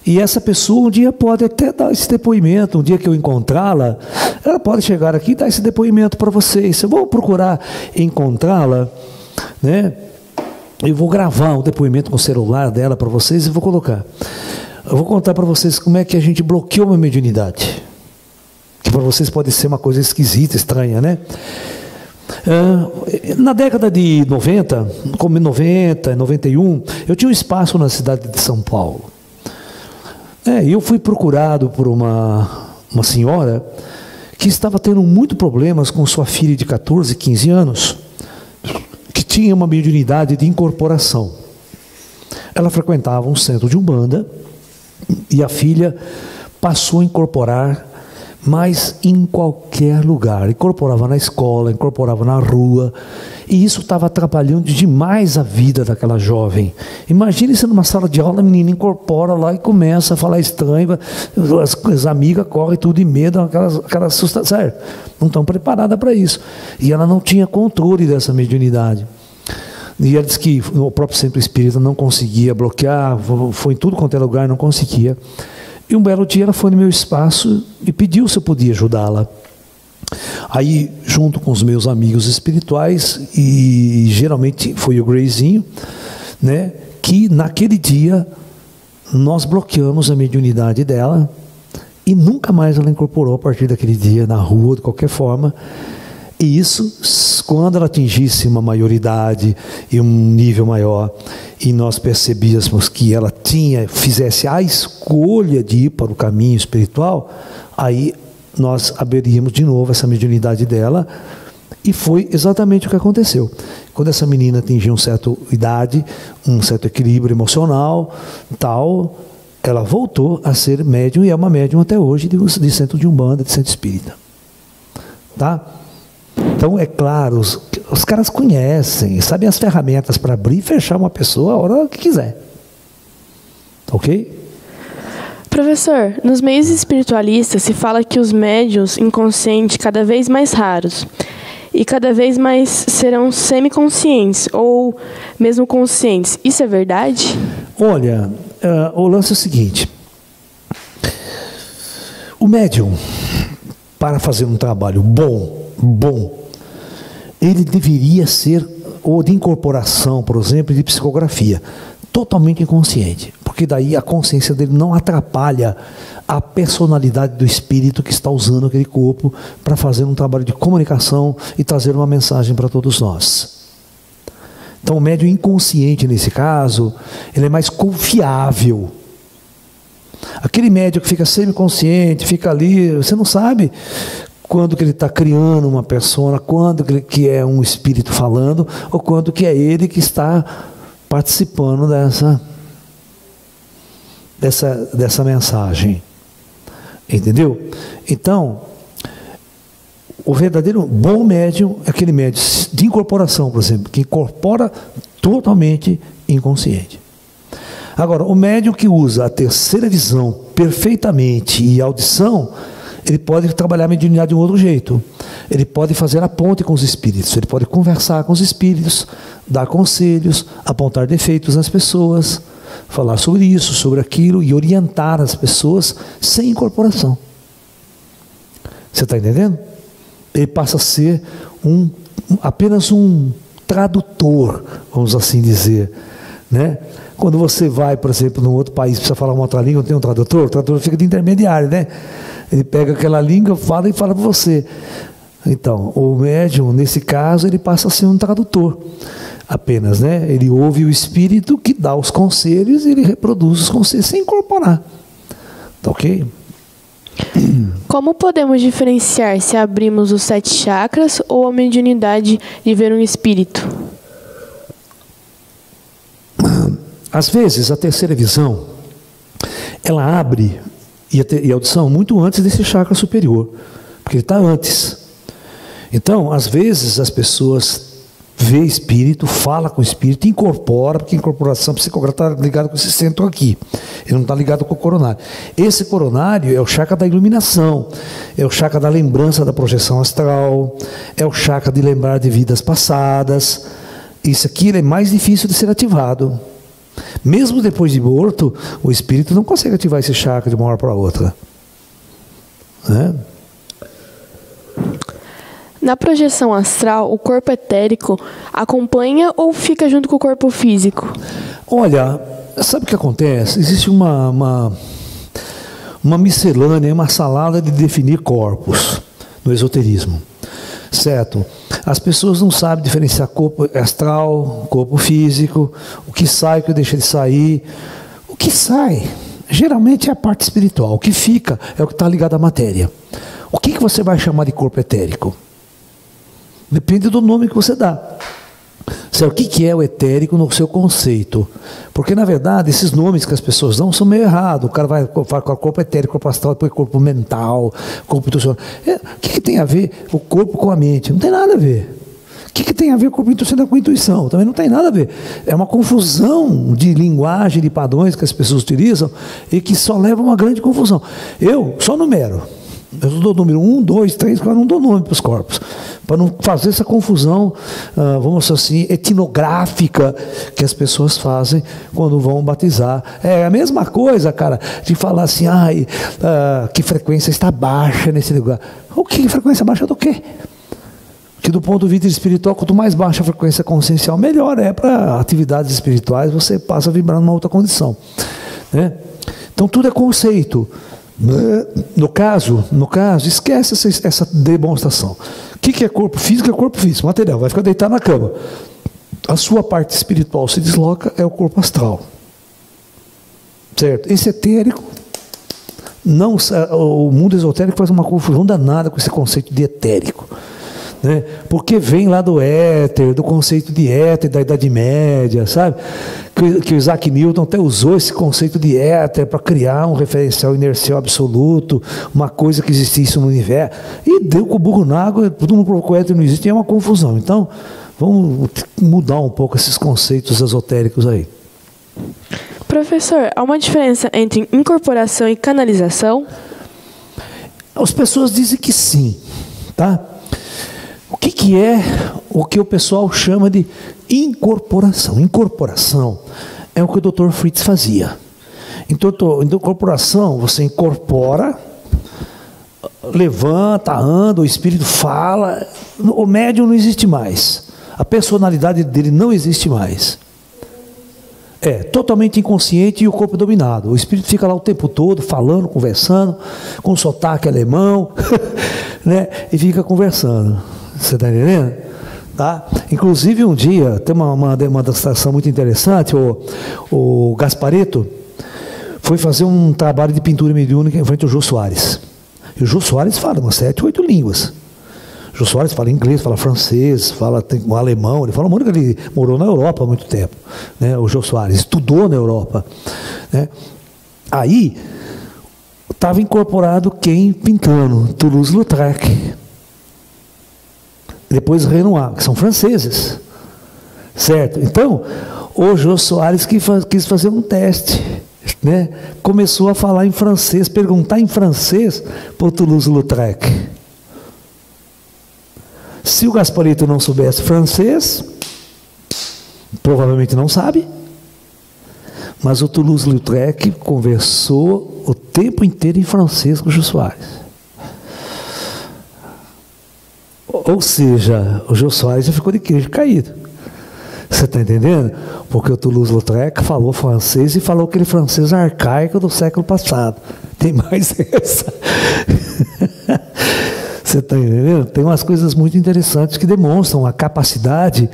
E essa pessoa um dia pode até dar esse depoimento, um dia que eu encontrá-la, ela pode chegar aqui e dar esse depoimento para vocês. Eu vou procurar encontrá-la, né? Eu vou gravar um depoimento com o celular dela para vocês e vou colocar. Eu vou contar para vocês como é que a gente bloqueou uma mediunidade. Que para vocês pode ser uma coisa esquisita, estranha, né? Na década de 90, como 90, 91, eu tinha um espaço na cidade de São Paulo. E eu fui procurado por uma senhora que estava tendo muito problemas com sua filha de 14, 15 anos, que tinha uma mediunidade de incorporação. Ela frequentava um centro de Umbanda e a filha passou a incorporar, mas em qualquer lugar. Incorporava na escola, incorporava na rua, e isso estava atrapalhando demais a vida daquela jovem. Imagine se numa sala de aula a menina incorpora lá e começa a falar estranho, as amigas correm tudo de medo, aquela assustação, certo? Não estão preparadas para isso. E ela não tinha controle dessa mediunidade. E ela disse que o próprio centro espírita não conseguia bloquear, foi em tudo quanto é lugar, não conseguia. E um belo dia ela foi no meu espaço e pediu se eu podia ajudá-la. Aí, junto com os meus amigos espirituais, e geralmente foi o Grayzinho, né, que naquele dia nós bloqueamos a mediunidade dela e nunca mais ela incorporou a partir daquele dia, na rua, de qualquer forma. E isso, quando ela atingisse uma maioridade e um nível maior, e nós percebíamos que ela fizesse a escolha de ir para o caminho espiritual, aí nós abriríamos de novo essa mediunidade dela, e foi exatamente o que aconteceu. Quando essa menina atingiu uma certa idade, um certo equilíbrio emocional, tal, ela voltou a ser médium, e é uma médium até hoje de centro de Umbanda, de centro espírita. Tá? Então, é claro, os caras conhecem, sabem as ferramentas para abrir e fechar uma pessoa a hora que quiser. Ok? Professor, nos meios espiritualistas se fala que os médiuns inconscientes cada vez mais raros e cada vez mais serão semiconscientes ou mesmo conscientes. Isso é verdade? Olha, o lance é o seguinte. O médium, para fazer um trabalho bom, ele deveria ser, ou de incorporação, por exemplo, de psicografia, totalmente inconsciente, porque daí a consciência dele não atrapalha a personalidade do espírito que está usando aquele corpo para fazer um trabalho de comunicação e trazer uma mensagem para todos nós. Então o médium inconsciente nesse caso, ele é mais confiável. Aquele médium que fica semiconsciente, fica ali, você não sabe quando que ele está criando uma persona, quando que é um espírito falando, ou quando que é ele que está participando dessa mensagem. Entendeu? Então, o verdadeiro bom médium é aquele médium de incorporação, por exemplo, que incorpora totalmente inconsciente. Agora, o médium que usa a terceira visão perfeitamente e audição, ele pode trabalhar a mediunidade de um outro jeito. Ele pode fazer a ponte com os espíritos, ele pode conversar com os espíritos, dar conselhos, apontar defeitos nas pessoas, falar sobre isso, sobre aquilo e orientar as pessoas sem incorporação. Você está entendendo? Ele passa a ser apenas um tradutor, vamos assim dizer, né? Quando você vai, por exemplo, num outro país, precisa falar uma outra língua, tem um tradutor, o tradutor fica de intermediário, né? Ele pega aquela língua, fala e fala para você. Então, o médium, nesse caso, ele passa a ser um tradutor apenas, né? Ele ouve o espírito que dá os conselhos e ele reproduz os conselhos sem incorporar. Tá ok? Como podemos diferenciar se abrimos os 7 chakras ou a mediunidade de ver um espírito? Às vezes, a terceira visão, ela abre, e a audição, muito antes desse chakra superior, porque ele está antes. Então, às vezes, as pessoas vê espírito, fala com o espírito, incorpora, porque a incorporação psicográfica está ligada com esse centro aqui. Ele não está ligado com o coronário. Esse coronário é o chakra da iluminação, é o chakra da lembrança da projeção astral, é o chakra de lembrar de vidas passadas. Isso aqui ele é mais difícil de ser ativado. Mesmo depois de morto, o espírito não consegue ativar esse chakra de uma hora para outra. Né? Na projeção astral, o corpo etérico acompanha ou fica junto com o corpo físico? Olha, sabe o que acontece? Existe uma miscelânea, uma salada de definir corpos no esoterismo. Certo? As pessoas não sabem diferenciar corpo astral, corpo físico, o que sai, o que deixa de sair. O que sai, geralmente é a parte espiritual. O que fica é o que está ligado à matéria. O que você vai chamar de corpo etérico? Depende do nome que você dá. O que é o etérico no seu conceito? Porque, na verdade, esses nomes que as pessoas dão são meio errados. O cara vai falar com o corpo etérico, corpo astral, depois corpo mental, corpo intuicional. O que tem a ver o corpo com a mente? Não tem nada a ver. O que tem a ver o corpo intuicional com a intuição? Também não tem nada a ver. É uma confusão de linguagem, de padrões que as pessoas utilizam e que só leva a uma grande confusão. Eu só numero. Eu dou número 1, 2, 3, 4, não dou nome para os corpos. Para não fazer essa confusão, vamos dizer assim, etnográfica que as pessoas fazem quando vão batizar. É a mesma coisa, cara, de falar assim, que frequência está baixa nesse lugar. O que frequência baixa do quê? Que do ponto de vista espiritual, quanto mais baixa a frequência consciencial, melhor é para atividades espirituais, você passa a vibrar numa outra condição. Né? Então tudo é conceito. No caso, esquece essa demonstração. O que é corpo físico? É corpo físico, material. Vai ficar deitado na cama. A sua parte espiritual se desloca, é o corpo astral. Certo? Esse etérico, o mundo esotérico faz uma confusão danada com esse conceito de etérico. Né? Porque vem lá do éter, do conceito de éter da Idade Média, sabe? Que o Isaac Newton até usou esse conceito de éter para criar um referencial inercial absoluto, uma coisa que existisse no universo, e deu com o burro na água, todo mundo provocou éter, não existe, é uma confusão. Então, vamos mudar um pouco esses conceitos esotéricos aí. Professor, há uma diferença entre incorporação e canalização? As pessoas dizem que sim, tá? O que é o que o pessoal chama de incorporação? Incorporação é o que o Dr. Fritz fazia. Então, incorporação, você incorpora, levanta, anda, o espírito fala, o médium não existe mais. A personalidade dele não existe mais. É totalmente inconsciente e o corpo dominado. O espírito fica lá o tempo todo, falando, conversando, com sotaque alemão, né? E fica conversando. Você está entendendo? Tá? Inclusive, um dia, tem uma demonstração muito interessante, o Gasparetto foi fazer um trabalho de pintura mediúnica em frente ao Jô Soares. E o Jô Soares fala umas 7, 8 línguas. O Jô Soares fala inglês, fala francês, fala alemão. Ele fala muito que ele morou na Europa há muito tempo, né? O Jô Soares estudou na Europa, né? Aí estava incorporado quem pintando? Toulouse-Lautrec. Depois Renoir, que são franceses. Certo? Então, o Jô Soares quis fazer um teste, né? Começou a falar em francês, perguntar em francês para o Toulouse-Lautrec. Se o Gasparito não soubesse francês, provavelmente não sabe, mas o Toulouse-Lautrec conversou o tempo inteiro em francês com o Jô Soares. Ou seja, o Jô Soares já ficou de queijo caído. Você está entendendo? Porque o Toulouse-Lautrec falou francês e falou aquele francês arcaico do século passado. Tem mais essa. Você está entendendo? Tem umas coisas muito interessantes que demonstram a capacidade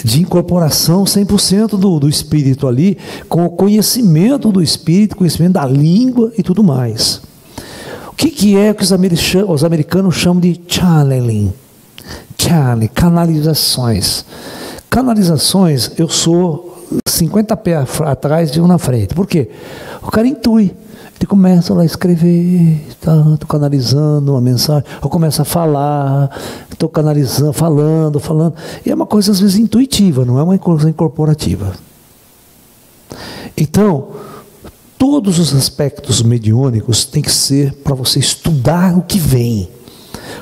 de incorporação 100% do espírito ali, com o conhecimento do espírito, conhecimento da língua e tudo mais. O que é que os americanos chamam de channeling? Canalizações. Canalizações, eu sou 50 pés atrás de um na frente. Por quê? O cara intui. Ele começa lá a escrever, estou canalizando uma mensagem, ou começa a falar, estou canalizando, falando. E é uma coisa às vezes intuitiva, não é uma coisa incorporativa. Então, todos os aspectos mediúnicos têm que ser para você estudar o que vem.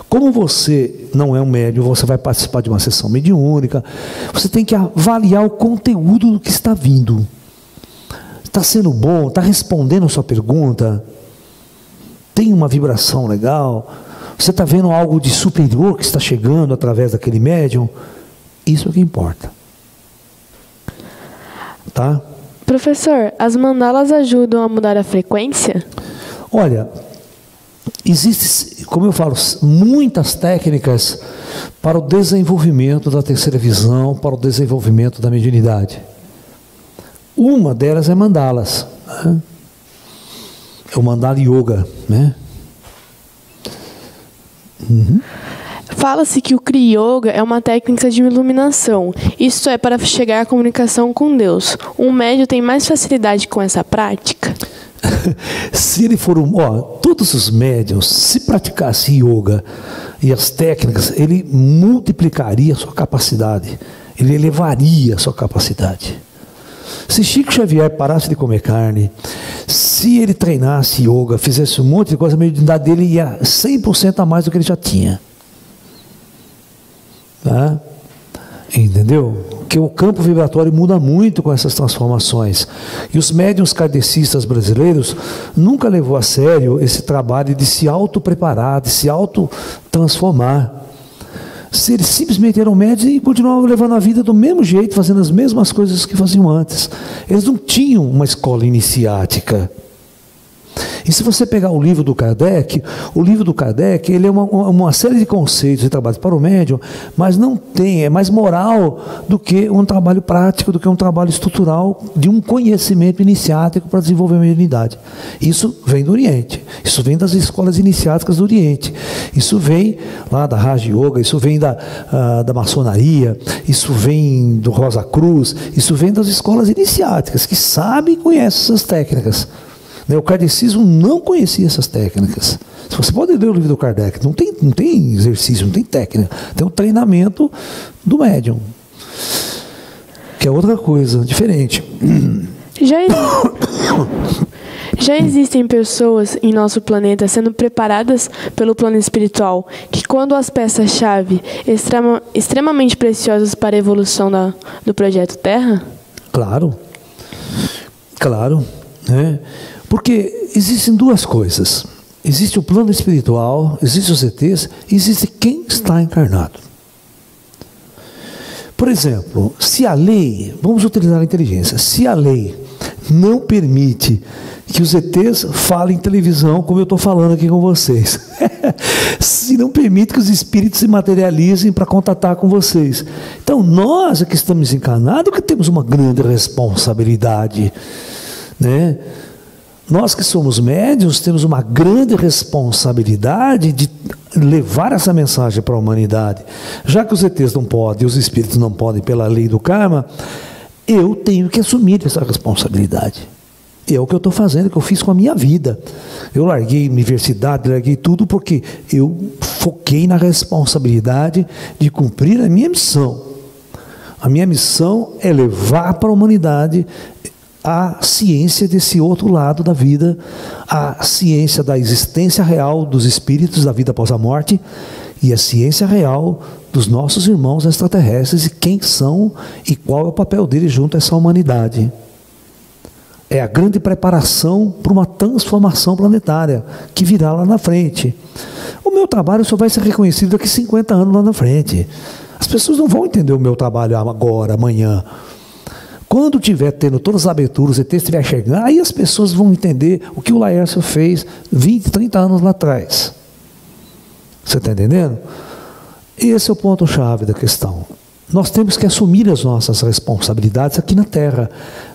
Como você não é um médium, você vai participar de uma sessão mediúnica, você tem que avaliar o conteúdo do que está vindo. Está sendo bom? Está respondendo a sua pergunta? Tem uma vibração legal? Você está vendo algo de superior que está chegando através daquele médium? Isso é o que importa. Tá? Professor, as mandalas ajudam a mudar a frequência? Olha, existem, como eu falo, muitas técnicas para o desenvolvimento da terceira visão, para o desenvolvimento da mediunidade. Uma delas é mandalas, né? É o mandala yoga, né? Fala-se que o Kriya Yoga é uma técnica de iluminação. Isto é para chegar à comunicação com Deus. Um médium tem mais facilidade com essa prática? Se ele for todos os médiuns, se praticasse yoga e as técnicas, ele multiplicaria a sua capacidade, ele elevaria a sua capacidade. Se Chico Xavier parasse de comer carne, se ele treinasse yoga, fizesse um monte de coisa, a mediunidade dele ia 100% a mais do que ele já tinha. Tá? Entendeu? Porque o campo vibratório muda muito com essas transformações. E os médiuns kardecistas brasileiros nunca levou a sério esse trabalho de se auto-preparar, de se auto-transformar. Se eles simplesmente eram médios e continuavam levando a vida do mesmo jeito, fazendo as mesmas coisas que faziam antes. Eles não tinham uma escola iniciática. E se você pegar o livro do Kardec, ele é uma série de conceitos e trabalhos para o médium, mas não tem, é mais moral do que um trabalho prático, do que um trabalho estrutural de um conhecimento iniciático para desenvolver a mediunidade. Isso vem do Oriente, isso vem das escolas iniciáticas do Oriente, isso vem lá da Raja Yoga, isso vem da maçonaria, isso vem do Rosa Cruz, isso vem das escolas iniciáticas, que sabem e conhecem essas técnicas. O kardecismo não conhecia essas técnicas. Você pode ler o livro do Kardec, não tem exercício, não tem técnica, tem o treinamento do médium, que é outra coisa, diferente. Já existem pessoas em nosso planeta sendo preparadas pelo plano espiritual, que quando as peças-chave extremamente preciosas para a evolução do projeto Terra? Claro, né? Porque existem duas coisas. Existe o plano espiritual, existe os ETs, e existe quem está encarnado. Por exemplo, se a lei, vamos utilizar a inteligência, se a lei não permite que os ETs falem em televisão como eu estou falando aqui com vocês, se não permite que os espíritos se materializem para contatar com vocês, então nós que estamos encarnados que temos uma grande responsabilidade, né? Nós que somos médiuns temos uma grande responsabilidade de levar essa mensagem para a humanidade. Já que os ETs não podem, os espíritos não podem pela lei do karma, eu tenho que assumir essa responsabilidade. É o que eu estou fazendo, o que eu fiz com a minha vida. Eu larguei universidade, larguei tudo porque eu foquei na responsabilidade de cumprir a minha missão. A minha missão é levar para a humanidade a ciência desse outro lado da vida, a ciência da existência real dos espíritos da vida após a morte e a ciência real dos nossos irmãos extraterrestres e quem são e qual é o papel deles junto a essa humanidade. É a grande preparação para uma transformação planetária que virá lá na frente. O meu trabalho só vai ser reconhecido daqui a 50 anos lá na frente. As pessoas não vão entender o meu trabalho agora, amanhã. Quando tiver tendo todas as aberturas, o ET estiver chegando, aí as pessoas vão entender o que o Laércio fez 20, 30 anos lá atrás. Você está entendendo? Esse é o ponto-chave da questão. Nós temos que assumir as nossas responsabilidades aqui na Terra.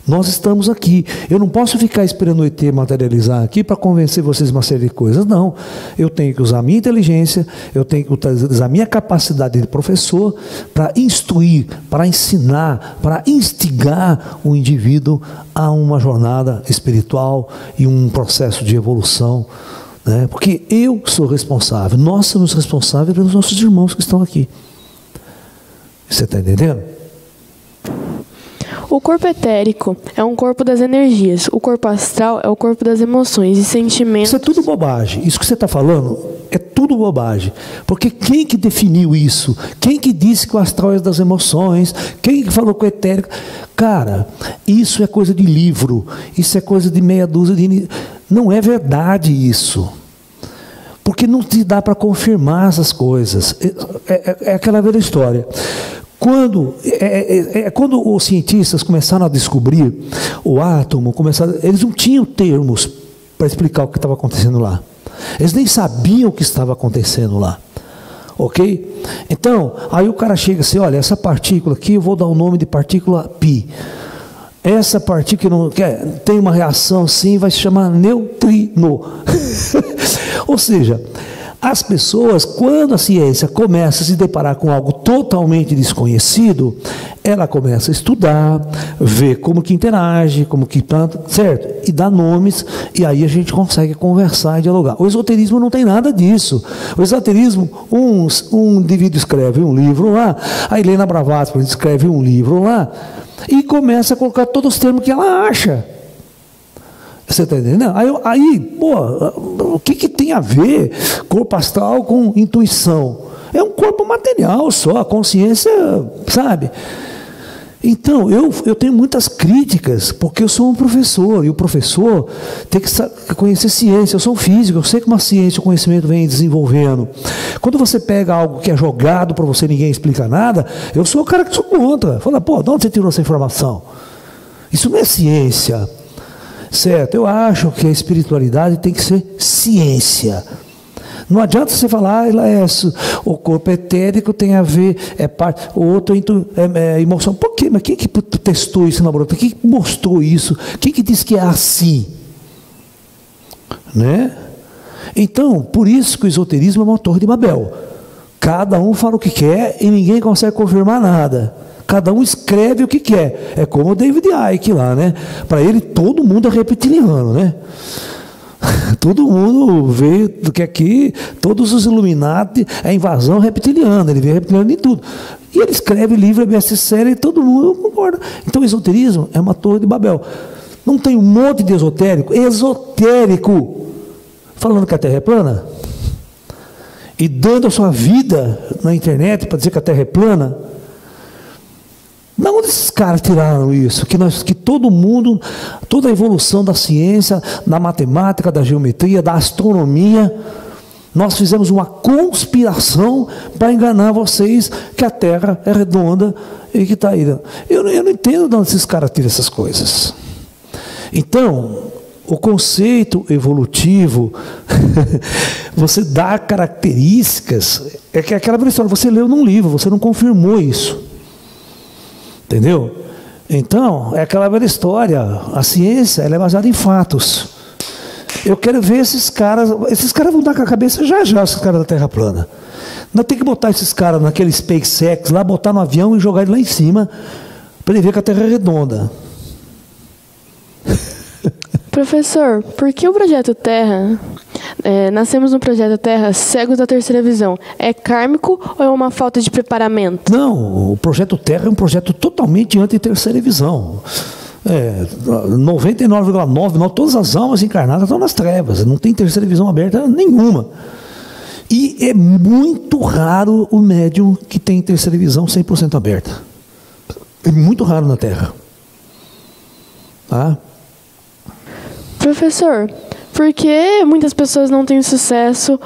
Nós estamos aqui. Eu não posso ficar esperando o ET materializar aqui para convencer vocês de uma série de coisas. Não. Eu tenho que usar a minha inteligência, eu tenho que usar a minha capacidade de professor para instruir, para ensinar, para instigar o indivíduo a uma jornada espiritual e um processo de evolução. Né? Porque eu sou responsável, nós somos responsáveis pelos nossos irmãos que estão aqui. Você está entendendo? O corpo etérico é um corpo das energias. O corpo astral é o corpo das emoções e sentimentos. Isso é tudo bobagem. Isso que você está falando é tudo bobagem. Porque quem que definiu isso? Quem que disse que o astral é das emoções? Quem que falou que o etérico... Cara, isso é coisa de livro. Isso é coisa de meia dúzia de... Não é verdade isso. Porque não te dá para confirmar essas coisas. É aquela velha história. Quando os cientistas começaram a descobrir o átomo, eles não tinham termos para explicar o que estava acontecendo lá. Eles nem sabiam o que estava acontecendo lá. Ok? Então, aí o cara chega assim, olha, essa partícula aqui, eu vou dar o nome de partícula π. Essa partícula tem uma reação assim, vai se chamar neutrino. Ou seja, as pessoas, quando a ciência começa a se deparar com algo totalmente desconhecido, ela começa a estudar, ver como que interage, como que planta, certo? E dá nomes, e aí a gente consegue conversar e dialogar. O esoterismo não tem nada disso. O esoterismo, um indivíduo escreve um livro lá, a Helena Blavatsky escreve um livro lá, e começa a colocar todos os termos que ela acha. Você está entendendo? O que tem a ver corpo astral com intuição? É um corpo material só, a consciência, sabe? Então, eu tenho muitas críticas, porque eu sou um professor, e o professor tem que conhecer ciência. Eu sou um físico, eu sei que uma ciência, o conhecimento vem desenvolvendo. Quando você pega algo que é jogado para você, ninguém explica nada, eu sou o cara que sou contra. Fala, de onde você tirou essa informação? Isso não é ciência. Certo, eu acho que a espiritualidade tem que ser ciência. Não adianta você falar, o corpo etérico tem a ver, o outro é emoção. Por quê? Mas quem que testou isso na laboratório? Quem que mostrou isso? Quem que disse que é assim? Né? Então, por isso que o esoterismo é uma torre de Babel. Cada um fala o que quer e ninguém consegue confirmar nada. Cada um escreve o que quer. É como o David Icke lá, né? Para ele, todo mundo é reptiliano, né? Todo mundo vê do que aqui, todos os Illuminati, é invasão reptiliana. Ele vê reptiliano em tudo. E ele escreve livro, é best-seller e todo mundo concorda. Então, o esoterismo é uma torre de Babel. Não tem um monte de esotérico? Esotérico! Falando que a Terra é plana? E dando a sua vida na internet para dizer que a Terra é plana? De onde esses caras tiraram isso? Que todo mundo, toda a evolução da ciência, da matemática, da geometria, da astronomia, nós fizemos uma conspiração para enganar vocês que a Terra é redonda e que está aí. Eu não entendo de onde esses caras tiram essas coisas. Então, o conceito evolutivo, você dá características, é que aquela história, você leu num livro, você não confirmou isso. Entendeu? Então, é aquela velha história. A ciência ela é baseada em fatos. Eu quero ver esses caras vão dar com a cabeça já, esses caras da Terra plana. Nós temos que botar esses caras naquele SpaceX lá, botar no avião e jogar ele lá em cima, para ele ver que a Terra é redonda. Professor, por que o Projeto Terra, nascemos no Projeto Terra cegos da terceira visão, é kármico ou é uma falta de preparamento? Não, o Projeto Terra é um projeto totalmente anti-terceira visão. 99,9%, todas as almas encarnadas estão nas trevas, não tem terceira visão aberta nenhuma. E é muito raro o médium que tem terceira visão 100% aberta. É muito raro na Terra. Tá? Professor, por que muitas pessoas não têm sucesso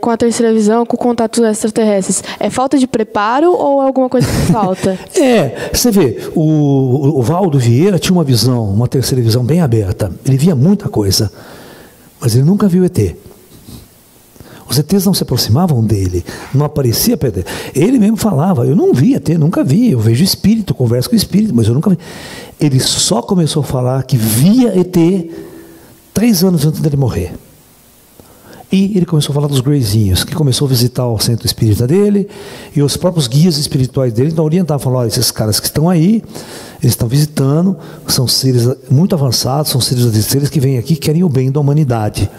com a terceira visão, com contatos extraterrestres? É falta de preparo ou é alguma coisa que falta? Você vê, o Valdo Vieira tinha uma visão, uma terceira visão bem aberta. Ele via muita coisa, mas ele nunca viu ET. Os ETs não se aproximavam dele, não aparecia perto dele. Ele mesmo falava, eu não vi ET, nunca vi, eu vejo espírito, converso com espírito, mas eu nunca vi. Ele só começou a falar que via ET 3 anos antes dele morrer. E ele começou a falar dos Greyzinhos, que começou a visitar o centro espírita dele, e os próprios guias espirituais dele, então orientavam, falaram, olha, esses caras que estão aí, eles estão visitando, são seres muito avançados, são seres que vêm aqui e querem o bem da humanidade.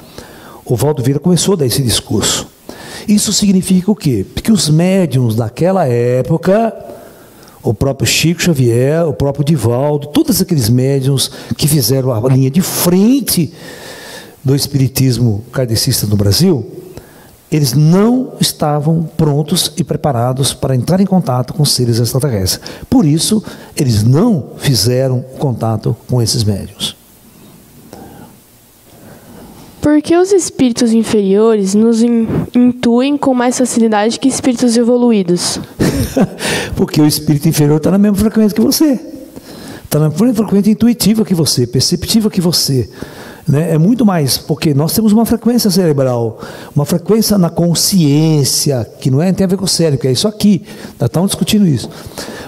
O Valdo Vieira começou a dar esse discurso. Isso significa o quê? Porque os médiuns daquela época, o próprio Chico Xavier, o próprio Divaldo, todos aqueles médiuns que fizeram a linha de frente do espiritismo kardecista no Brasil, eles não estavam prontos e preparados para entrar em contato com seres extraterrestres. Por isso, eles não fizeram contato com esses médiuns. Por que os espíritos inferiores nos intuem com mais facilidade que espíritos evoluídos? Porque o espírito inferior está na mesma frequência que você. Está na mesma frequência intuitiva que você, perceptiva que você. Né? É muito mais, porque nós temos uma frequência cerebral, uma frequência na consciência, que não tem a ver com o cérebro, que é isso aqui. Nós estamos discutindo isso.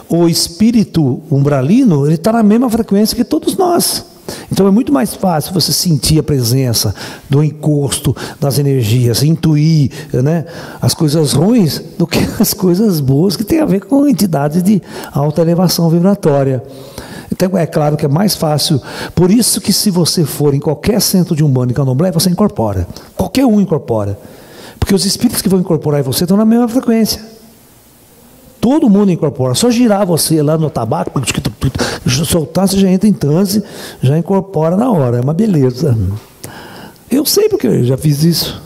O espírito umbralino, ele está na mesma frequência que todos nós. Então é muito mais fácil você sentir a presença do encosto das energias, intuir, né, as coisas ruins do que as coisas boas que tem a ver com entidades de alta elevação vibratória. Então é claro que é mais fácil. Por isso que se você for em qualquer centro de Umbanda e Candomblé, você incorpora. Qualquer um incorpora. Porque os espíritos que vão incorporar em você estão na mesma frequência. Todo mundo incorpora. Só girar você lá no tabaco, soltar, você já entra em transe, já incorpora na hora. É uma beleza. Eu sei porque eu já fiz isso.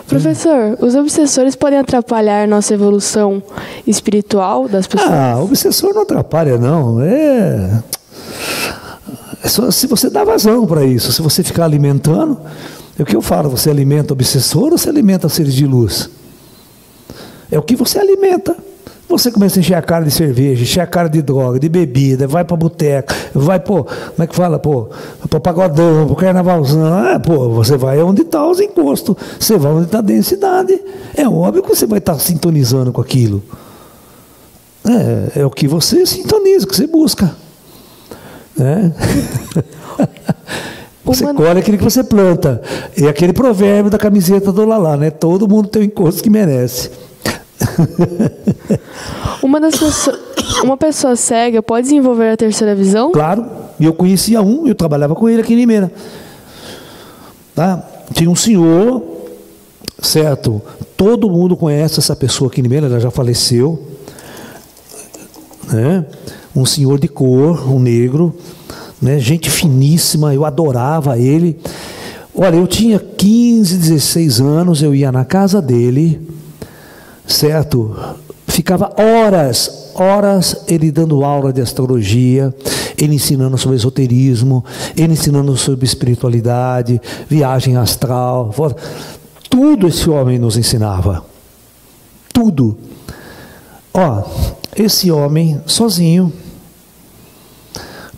Professor, os obsessores podem atrapalhar nossa evolução espiritual das pessoas? O obsessor não atrapalha, não. É só se você dá vazão para isso. Se você ficar alimentando, é o que eu falo, você alimenta o obsessor ou você alimenta seres de luz? É o que você alimenta. Você começa a encher a cara de cerveja, encher a cara de droga, de bebida, vai para boteca, vai, como é que fala, para pagodão, para carnavalzão, você vai onde está os encostos, você vai onde está a densidade. É óbvio que você vai estar sintonizando com aquilo. É o que você sintoniza, que você busca. Você colhe aquilo que você planta. É aquele provérbio da camiseta do Lalá, né? Todo mundo tem o encosto que merece. Uma pessoa cega pode desenvolver a terceira visão? Claro, eu conhecia eu trabalhava com ele aqui em Limeira. Tá? Tinha um senhor, certo? Todo mundo conhece essa pessoa aqui em Limeira, ela já faleceu. Né? Um senhor de cor, um negro, né? Gente finíssima, eu adorava ele. Olha, eu tinha 15, 16 anos, eu ia na casa dele, certo? Ficava horas ele dando aula de astrologia, ele ensinando sobre esoterismo, ele ensinando sobre espiritualidade, viagem astral, tudo esse homem nos ensinava. Tudo. Esse homem, sozinho,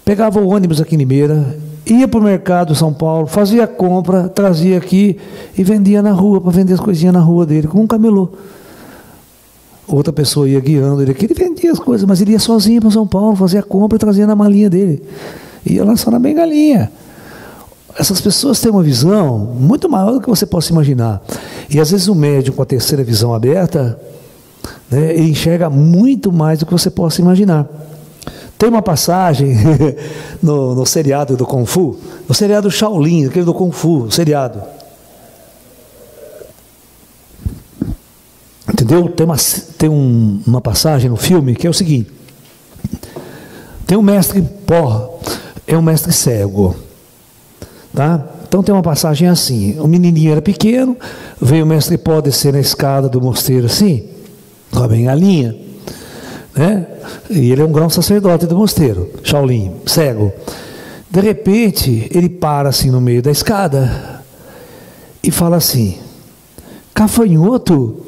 pegava o ônibus aqui em Limeira, ia para o mercado São Paulo, fazia a compra, trazia aqui e vendia na rua, para vender as coisinhas na rua dele, com um camelô. Outra pessoa ia guiando ele aqui, ele vendia as coisas, mas ele ia sozinho para São Paulo, fazia a compra e trazia na malinha dele. Ia lá só na bengalinha. essas pessoas têm uma visão muito maior do que você possa imaginar. E às vezes o médium com a terceira visão aberta, né, ele enxerga muito mais do que você possa imaginar. Tem uma passagem no seriado do Kung Fu, no seriado Shaolin, aquele do Kung Fu, o seriado. Entendeu? Tem uma passagem no filme que é o seguinte: tem um mestre Po, é um mestre cego. Tá? Então tem uma passagem assim: o menininho era pequeno, veio o mestre Po descer na escada do mosteiro assim, com a bengalinha, né? E ele é um grão sacerdote do mosteiro, Shaolin, cego. De repente, ele para assim no meio da escada e fala assim: gafanhoto,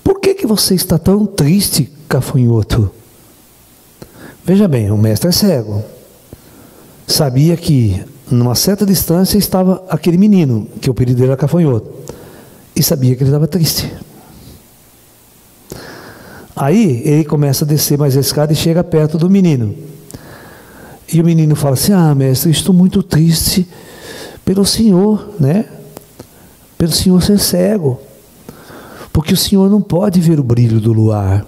por que você está tão triste, gafanhoto? Veja bem, o mestre é cego. Sabia que numa certa distância estava aquele menino, que o apelido dele era gafanhoto, e sabia que ele estava triste. Aí ele começa a descer mais a escada e chega perto do menino. E o menino fala assim: ah, mestre, estou muito triste pelo senhor, né? Pelo senhor ser cego. Porque o senhor não pode ver o brilho do luar.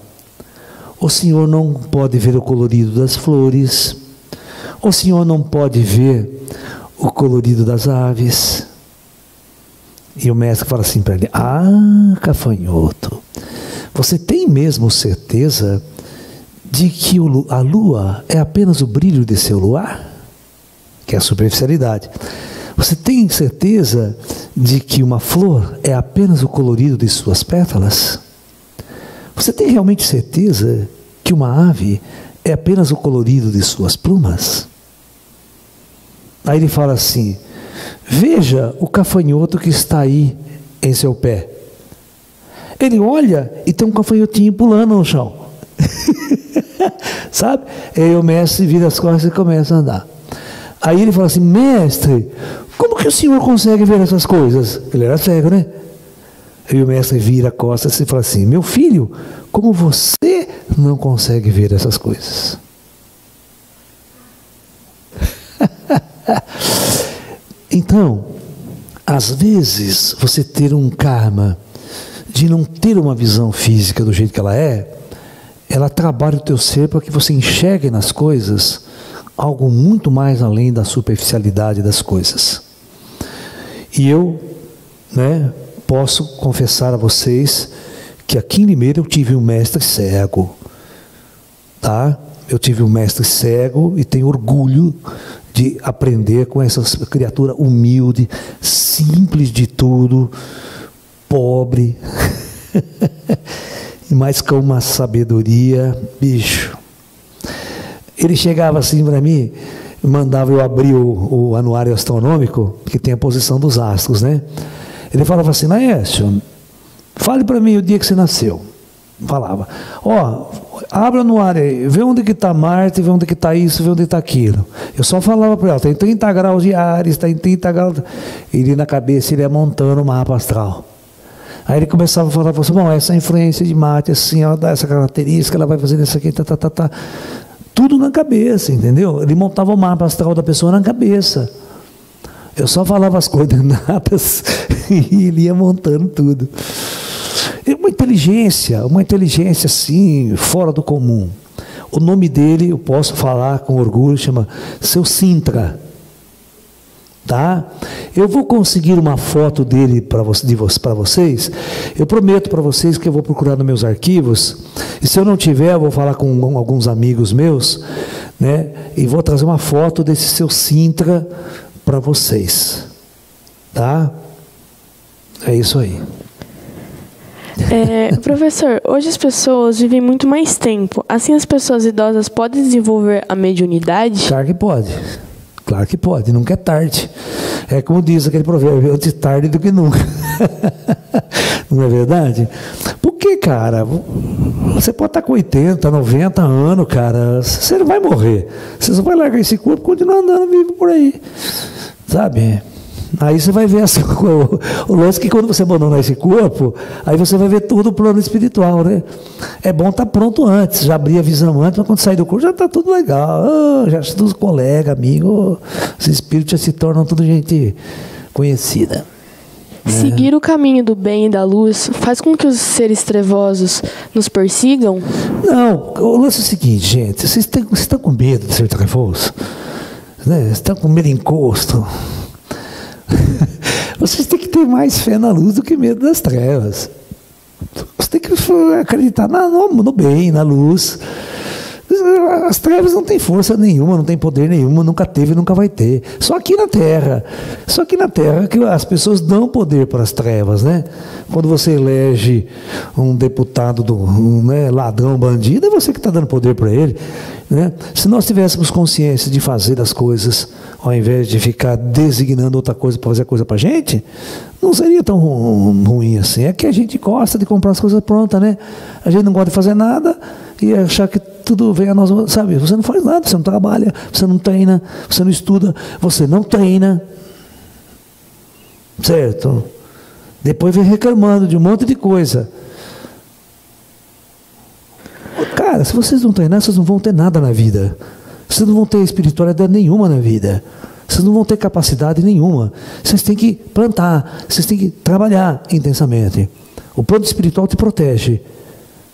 O senhor não pode ver o colorido das flores. O senhor não pode ver o colorido das aves. E o mestre fala assim para ele: ah, gafanhoto, você tem mesmo certeza de que a lua é apenas o brilho de seu luar? Que é a superficialidade. Você tem certeza de que uma flor é apenas o colorido de suas pétalas? Você tem realmente certeza que uma ave é apenas o colorido de suas plumas? Aí ele fala assim: veja o gafanhoto que está aí em seu pé. Ele olha e tem um gafanhotinho pulando no chão. Sabe? Aí o mestre vira as costas e começa a andar. Aí ele fala assim: mestre, como que o senhor consegue ver essas coisas? Ele era cego, né? Aí o mestre vira as costas e fala assim: meu filho, como você não consegue ver essas coisas? Então, às vezes, você ter um karma de não ter uma visão física do jeito que ela trabalha o teu ser para que você enxergue nas coisas algo muito mais além da superficialidade das coisas. E eu, né, posso confessar a vocês que aqui em Limeira eu tive um mestre cego, tá? Eu tive um mestre cego e tenho orgulho de aprender com essa criatura humilde, simples de tudo, pobre, mas com uma sabedoria, bicho. Ele chegava assim para mim, mandava eu abrir o anuário astronômico, que tem a posição dos astros, né? Ele falava assim: Naécio, fale para mim o dia que você nasceu. Falava: ó, abre o anuário aí, vê onde que está Marte, vê onde que está isso, vê onde está aquilo. Eu só falava para ela: tem 30 graus de Áries, está em 30 graus. Ele na cabeça, ele ia montando o mapa astral. Aí ele começava a falar assim: bom, essa influência de Marte, assim, ela dá essa característica, ela vai fazer isso aqui, tá. Tudo na cabeça, entendeu? Ele montava o mapa astral da pessoa na cabeça. Eu só falava as coordenadas e ele ia montando tudo. Uma inteligência assim, fora do comum. O nome dele, eu posso falar com orgulho, chama Seu Sintra. Tá? Eu vou conseguir uma foto dele para vocês. Eu prometo para vocês que eu vou procurar nos meus arquivos. E se eu não tiver, eu vou falar com alguns amigos meus, né? E vou trazer uma foto desse Seu Sintra para vocês. Tá? É isso aí. Professor, hoje as pessoas vivem muito mais tempo. Assim as pessoas idosas podem desenvolver a mediunidade? Claro que pode. Claro que pode, nunca é tarde. É como diz aquele provérbio: antes tarde do que nunca. Não é verdade? Porque, cara, você pode estar com 80, 90 anos, cara, você não vai morrer. Você só vai largar esse corpo e continuar andando vivo por aí. Sabe? Aí você vai ver o lance que quando você abandonar esse corpo, aí você vai ver todo o plano espiritual, né? É bom estar pronto antes, já abrir a visão antes, mas quando sair do corpo já está tudo legal. Já é tudo colega, amigo. Os espíritos já se tornam tudo gente conhecida. Seguir o caminho do bem e da luz faz com que os seres trevosos nos persigam? Não, o lance é o seguinte, gente. Vocês estão com medo de ser trevoso? Né? Vocês estão com medo de encosto? Vocês têm que ter mais fé na luz do que medo das trevas. Você tem que acreditar no bem, na luz. As trevas não têm força nenhuma, não têm poder nenhum, nunca teve e nunca vai ter. Só aqui na Terra. Só aqui na Terra que as pessoas dão poder para as trevas, né? Quando você elege um deputado, ladrão, bandido, é você que está dando poder para ele. Né? Se nós tivéssemos consciência de fazer as coisas, ao invés de ficar designando outra coisa para fazer a coisa para a gente, não seria tão ruim assim. É que a gente gosta de comprar as coisas prontas, né? A gente não gosta de fazer nada e achar que tudo vem a nós, sabe? Você não faz nada, você não trabalha, você não treina, você não estuda, você não treina, certo? Depois vem reclamando de um monte de coisa. Cara, se vocês não treinarem, vocês não vão ter nada na vida. Vocês não vão ter espiritualidade nenhuma na vida. Vocês não vão ter capacidade nenhuma. Vocês têm que plantar, vocês têm que trabalhar intensamente. O plano espiritual te protege.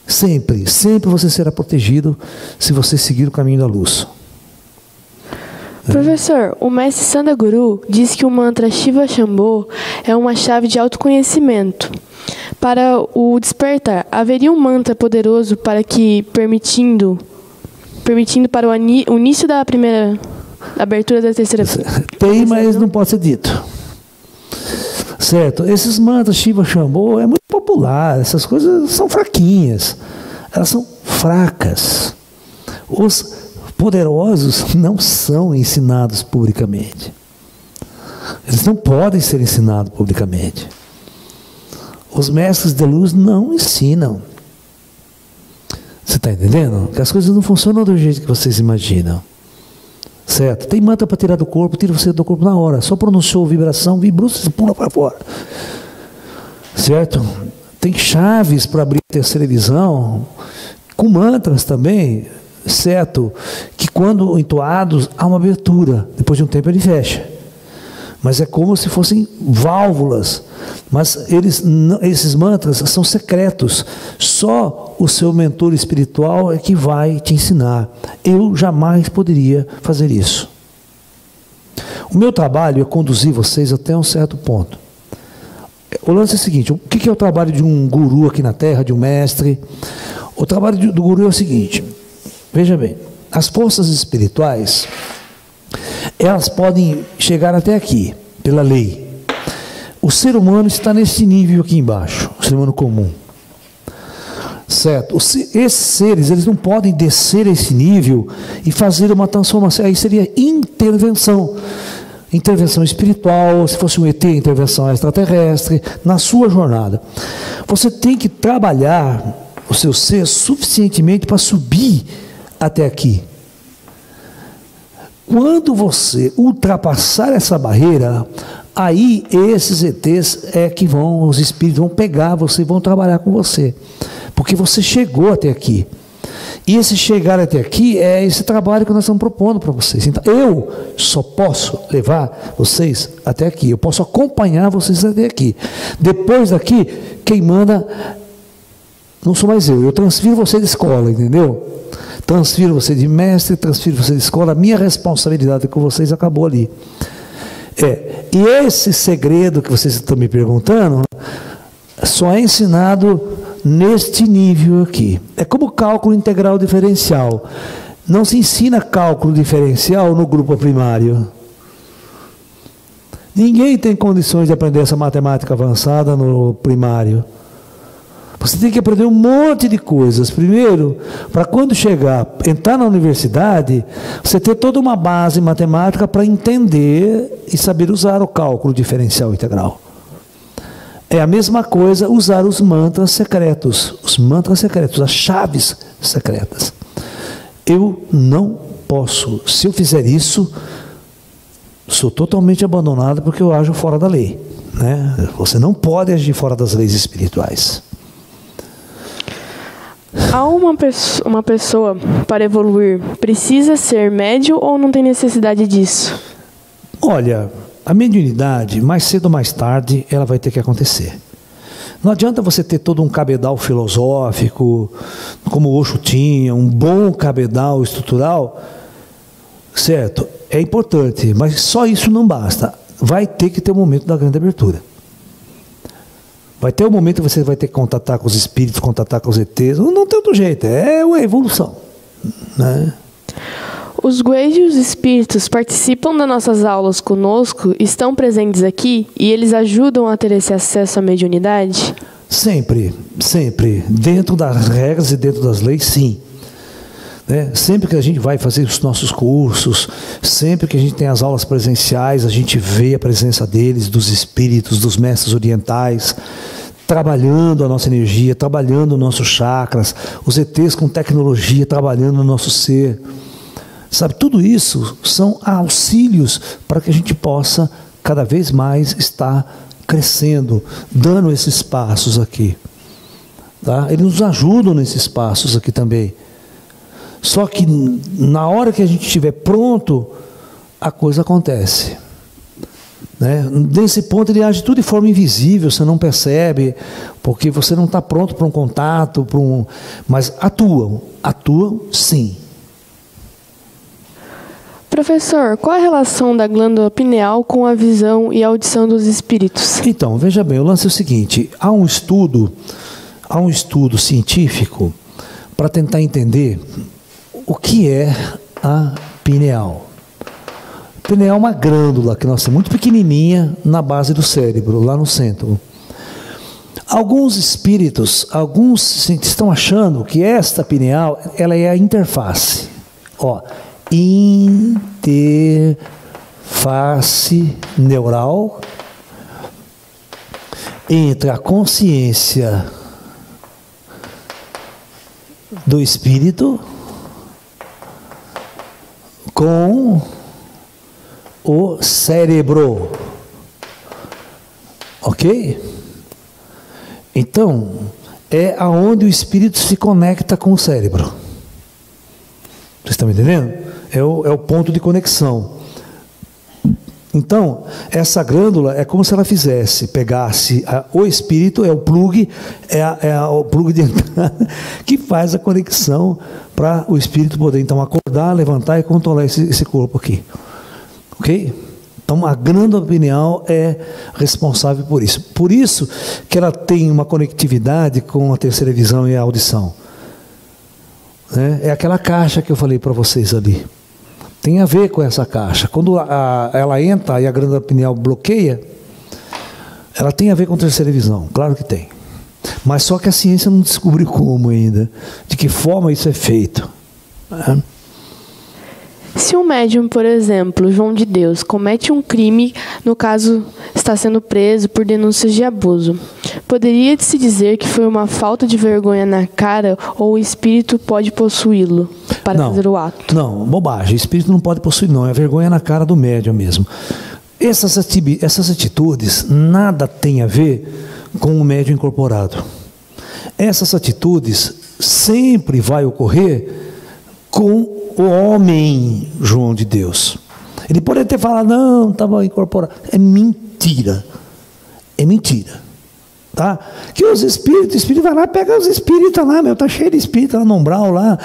Sempre você será protegido se você seguir o caminho da luz. Professor, o mestre Sandaguru diz que o mantra Shiva Shambho é uma chave de autoconhecimento. Para o despertar, haveria um mantra poderoso para que, permitindo para o início da primeira abertura da terceira... Tem, mas não pode ser dito. Certo? Esses mantras Shiva Shambho é muito popular, essas coisas são fraquinhas, elas são fracas. Os poderosos não são ensinados publicamente. Eles não podem ser ensinados publicamente. Os mestres de luz não ensinam. Você está entendendo? Que as coisas não funcionam do jeito que vocês imaginam. Certo? Tem mantra para tirar do corpo, tira você do corpo na hora. Só pronunciou vibração, vibrou, você pula para fora. Certo? Tem chaves para abrir a terceira visão, com mantras também, certo? Que quando entoados, há uma abertura. Depois de um tempo ele fecha. Mas é como se fossem válvulas. Mas esses mantras são secretos. Só o seu mentor espiritual é que vai te ensinar. Eu jamais poderia fazer isso. O meu trabalho é conduzir vocês até um certo ponto. O lance é o seguinte: o que é o trabalho de um guru aqui na Terra, de um mestre? O trabalho do guru é o seguinte: veja bem, as forças espirituais, elas podem chegar até aqui, pela lei. O ser humano está nesse nível aqui embaixo, o ser humano comum. Certo? Esses seres, eles não podem descer esse nível e fazer uma transformação. Aí seria intervenção. Intervenção espiritual, se fosse um ET, intervenção extraterrestre, na sua jornada. Você tem que trabalhar o seu ser suficientemente para subir até aqui. Quando você ultrapassar essa barreira, aí esses ETs os espíritos vão pegar você e vão trabalhar com você. Porque você chegou até aqui. E esse chegar até aqui é esse trabalho que nós estamos propondo para vocês. Então, eu só posso levar vocês até aqui. Eu posso acompanhar vocês até aqui. Depois daqui, quem manda não sou mais eu. Eu transfiro você de escola, entendeu? Transfiro você de mestre, transfiro você de escola. A minha responsabilidade com vocês acabou ali. E esse segredo que vocês estão me perguntando só é ensinado neste nível aqui. É como cálculo integral diferencial. Não se ensina cálculo diferencial no grupo primário. Ninguém tem condições de aprender essa matemática avançada no primário. Você tem que aprender um monte de coisas. Primeiro, para quando entrar na universidade, você ter toda uma base matemática para entender e saber usar o cálculo diferencial integral. É a mesma coisa usar os mantras secretos. Os mantras secretos, as chaves secretas. Eu não posso. Se eu fizer isso, Sou totalmente abandonado porque eu ajo fora da lei, né? Você não pode agir fora das leis espirituais. Há uma pessoa, para evoluir, precisa ser médium ou não tem necessidade disso? Olha, a mediunidade, mais cedo ou mais tarde, ela vai ter que acontecer. Não adianta você ter todo um cabedal filosófico, como o Osho tinha, um bom cabedal estrutural, certo? É importante, mas só isso não basta. Vai ter que ter o momento da grande abertura. Vai ter um momento que você vai ter que contatar com os espíritos, contatar com os ETs. Não tem outro jeito, é uma evolução, né? Os guias espíritos participam das nossas aulas conosco, estão presentes aqui e eles ajudam a ter esse acesso à mediunidade? Sempre, sempre. Dentro das regras e dentro das leis, sim. Né? Sempre que a gente vai fazer os nossos cursos, sempre que a gente tem as aulas presenciais, a gente vê a presença deles, dos espíritos, dos mestres orientais, trabalhando a nossa energia, trabalhando os nossos chakras, os ETs com tecnologia, trabalhando no nosso ser. Sabe, tudo isso são auxílios para que a gente possa cada vez mais estar crescendo, dando esses passos aqui. Tá? Eles nos ajudam nesses passos aqui também. Só que na hora que a gente estiver pronto, a coisa acontece. Né? Nesse ponto ele age tudo de forma invisível, você não percebe, porque você não está pronto para um contato, mas atuam sim. Professor, qual a relação da glândula pineal com a visão e audição dos espíritos? Então, veja bem, o lance é o seguinte, há um estudo científico para tentar entender o que é a pineal. A pineal é uma glândula que nós temos muito pequenininha na base do cérebro, lá no centro. Alguns espíritos, alguns cientistas estão achando que esta pineal, ela é a interface. Interface neural entre a consciência do espírito com o cérebro. Ok? Então, é aonde o espírito se conecta com o cérebro. Vocês estão me entendendo? É o ponto de conexão. Então, essa glândula é como se ela pegasse o espírito, é o plug, o plug de entrada que faz a conexão para o espírito poder então acordar, levantar e controlar esse corpo aqui. Ok? Então, a glândula pineal é responsável por isso. Por isso que ela tem uma conectividade com a terceira visão e a audição. É aquela caixa que eu falei para vocês ali. Tem a ver com essa caixa. Quando ela entra e a glândula pineal bloqueia, ela tem a ver com a terceira visão. Claro que tem. Mas só que a ciência não descobriu como ainda. De que forma isso é feito. Se um médium, por exemplo, João de Deus, comete um crime, no caso está sendo preso por denúncias de abuso, poderia-se dizer que foi uma falta de vergonha na cara ou o espírito pode possuí-lo para fazer o ato? Não, bobagem. O espírito não pode possuir, não. É vergonha na cara do médium mesmo. Essas atitudes nada tem a ver com o médium incorporado. Essas atitudes sempre vai ocorrer com o homem João de Deus. Ele pode até falar, não, estava incorporado. É mentira. É mentira. Tá? Que o espírito vai lá, pega os espíritos lá, está cheio de espírito lá no umbral lá,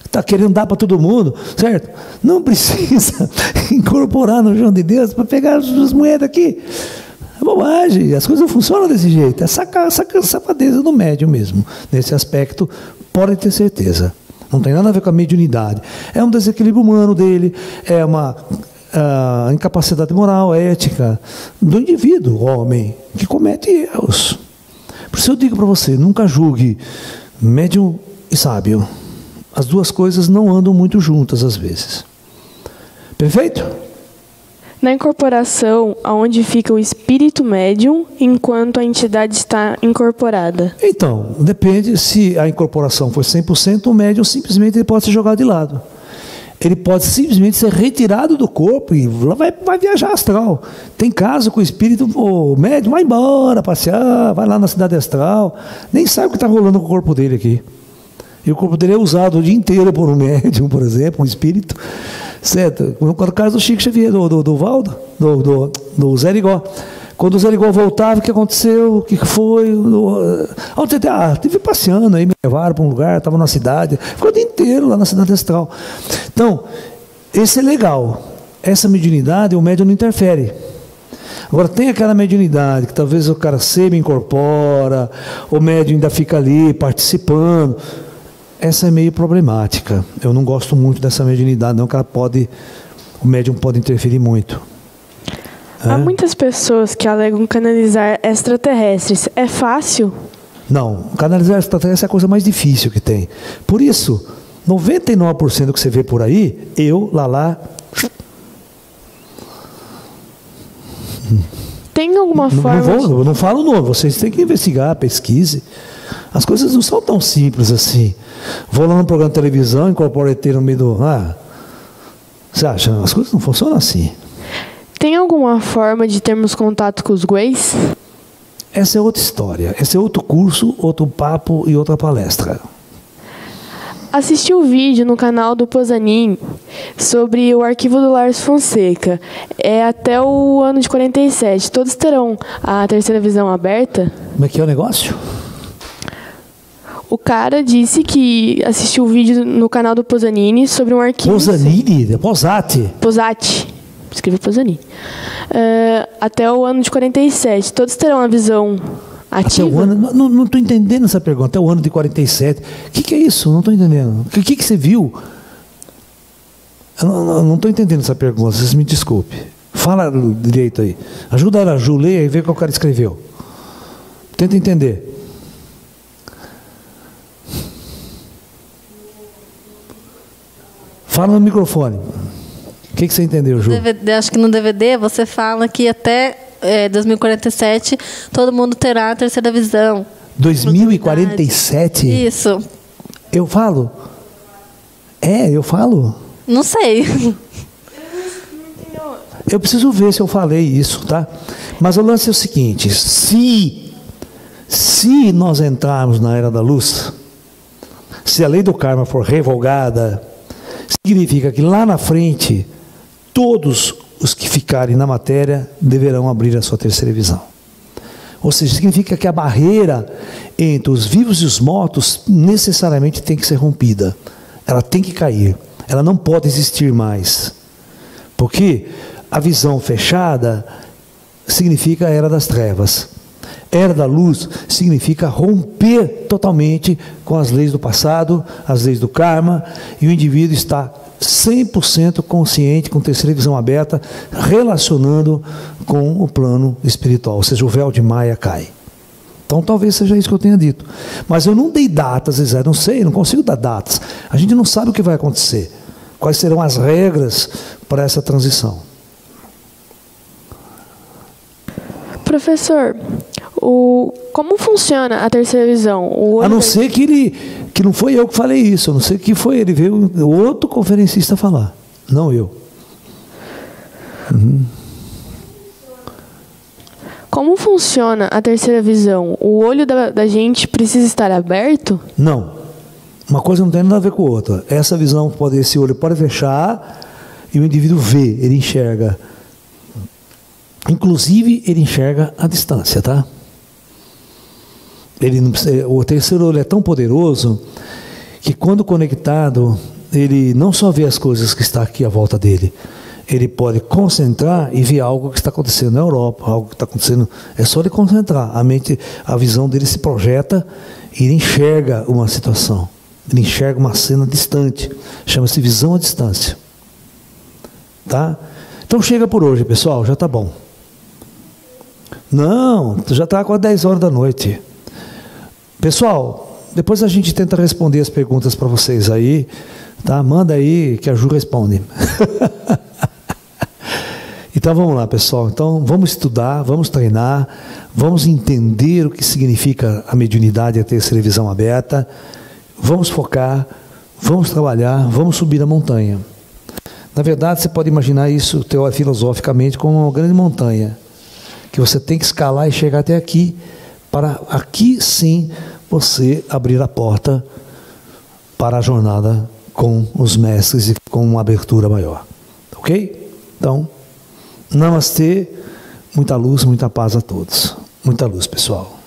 está querendo dar para todo mundo, certo? Não precisa incorporar no João de Deus para pegar as moedas aqui. É bobagem, as coisas não funcionam desse jeito. É safadeza do médium mesmo. Nesse aspecto, pode ter certeza. Não tem nada a ver com a mediunidade. É um desequilíbrio humano dele, é uma incapacidade moral, ética do indivíduo, homem, que comete erros. Por isso eu digo para você, nunca julgue médium e sábio. As duas coisas não andam muito juntas às vezes. Perfeito? Na incorporação, aonde fica o espírito médium enquanto a entidade está incorporada? Então, depende. Se a incorporação for 100%, o médium simplesmente ele pode ser jogado de lado. Ele pode simplesmente ser retirado do corpo e vai viajar astral. Tem caso que o espírito, o médium, vai embora, passear, vai lá na cidade astral, nem sabe o que está rolando com o corpo dele aqui. E o corpo dele é usado o dia inteiro por um médium, por exemplo, um espírito. Certo? No caso do Chico Xavier, do Valdo, do Zé Ligó. Quando o Zé Ligó voltava, o que aconteceu? O que foi? Estive passeando aí, me levaram para um lugar, estava na cidade, ficou o dia inteiro lá na cidade astral. Então, esse é legal. Essa mediunidade, o médium não interfere. Agora, tem aquela mediunidade que talvez o cara semi-incorpora, o médium ainda fica ali participando. Essa é meio problemática. Eu não gosto muito dessa mediunidade, não, que o médium pode interferir muito. Há muitas pessoas que alegam canalizar extraterrestres. É fácil? Não, canalizar extraterrestre é a coisa mais difícil que tem. Por isso, 99% do que você vê por aí, Lala... Tem alguma forma... Eu não falo o nome, vocês têm que investigar, pesquise. As coisas não são tão simples assim. Vou lá no programa de televisão, incorporo ET no meio do... você acha? As coisas não funcionam assim. Tem alguma forma de termos contato com os Gueis? Essa é outra história. Esse é outro curso, outro papo e outra palestra. Assisti o vídeo no canal do Pozanin sobre o arquivo do Lars Fonseca. É até o ano de 47. Todos terão a terceira visão aberta? Como é que é o negócio? O cara disse que assistiu o vídeo no canal do Pozanin sobre um arquivo... Pozanin? Posati? Posati. Escreveu Pozanin. Até o ano de 47. Todos terão a visão ativa? Até o ano... Não estou entendendo essa pergunta. Até o ano de 47. O que é isso? Não estou entendendo. O que você viu? Eu não estou entendendo essa pergunta. Vocês me desculpem. Fala direito aí. Ajuda a Ju, leia e vê o que o cara escreveu. Tenta entender. Fala no microfone. O que você entendeu, Ju? Acho que no DVD você fala que até 2047 todo mundo terá a terceira visão. 2047? Isso. Eu falo? Eu falo? Não sei. Eu preciso ver se eu falei isso, tá? Mas o lance é o seguinte: se nós entrarmos na Era da Luz, se a lei do karma for revogada, significa que lá na frente todos os que ficarem na matéria deverão abrir a sua terceira visão. Ou seja, significa que a barreira entre os vivos e os mortos necessariamente tem que ser rompida. Ela tem que cair. Ela não pode existir mais. Porque a visão fechada significa a era das trevas. Era da luz significa romper totalmente com as leis do passado, as leis do karma, e o indivíduo está 100% consciente, com terceira visão aberta, relacionando com o plano espiritual, ou seja, o véu de Maia cai. Então talvez seja isso que eu tenha dito. Mas eu não dei datas, Zé, não sei, não consigo dar datas. A gente não sabe o que vai acontecer. Quais serão as regras para essa transição. Professor, como funciona a terceira visão? A não ser que não foi eu que falei isso, a não ser que foi ele, veio outro conferencista falar, não eu. Como funciona a terceira visão? O olho da gente precisa estar aberto? Não. Uma coisa não tem nada a ver com a outra. Esse olho pode fechar e o indivíduo vê, ele enxerga. Inclusive, ele enxerga a distância, tá? O terceiro olho é tão poderoso que, quando conectado, ele não só vê as coisas que estão aqui à volta dele, ele pode concentrar e ver algo que está acontecendo na Europa, algo que está acontecendo. É só ele concentrar. A visão dele se projeta e ele enxerga uma situação. Ele enxerga uma cena distante. Chama-se visão à distância. Tá? Então chega por hoje, pessoal. Já está bom. Não, já está quase 10 horas da noite. Pessoal, depois a gente tenta responder as perguntas para vocês aí, tá? Manda aí que a Ju responde. Então vamos lá, pessoal. Então vamos estudar, vamos treinar, vamos entender o que significa a mediunidade e a terceira visão aberta. Vamos focar, vamos trabalhar, vamos subir a montanha. Na verdade, você pode imaginar isso filosoficamente como uma grande montanha, que você tem que escalar e chegar até aqui, para aqui sim você abrir a porta para a jornada com os mestres e com uma abertura maior. Ok? Então, namastê, muita luz, muita paz a todos. Muita luz, pessoal.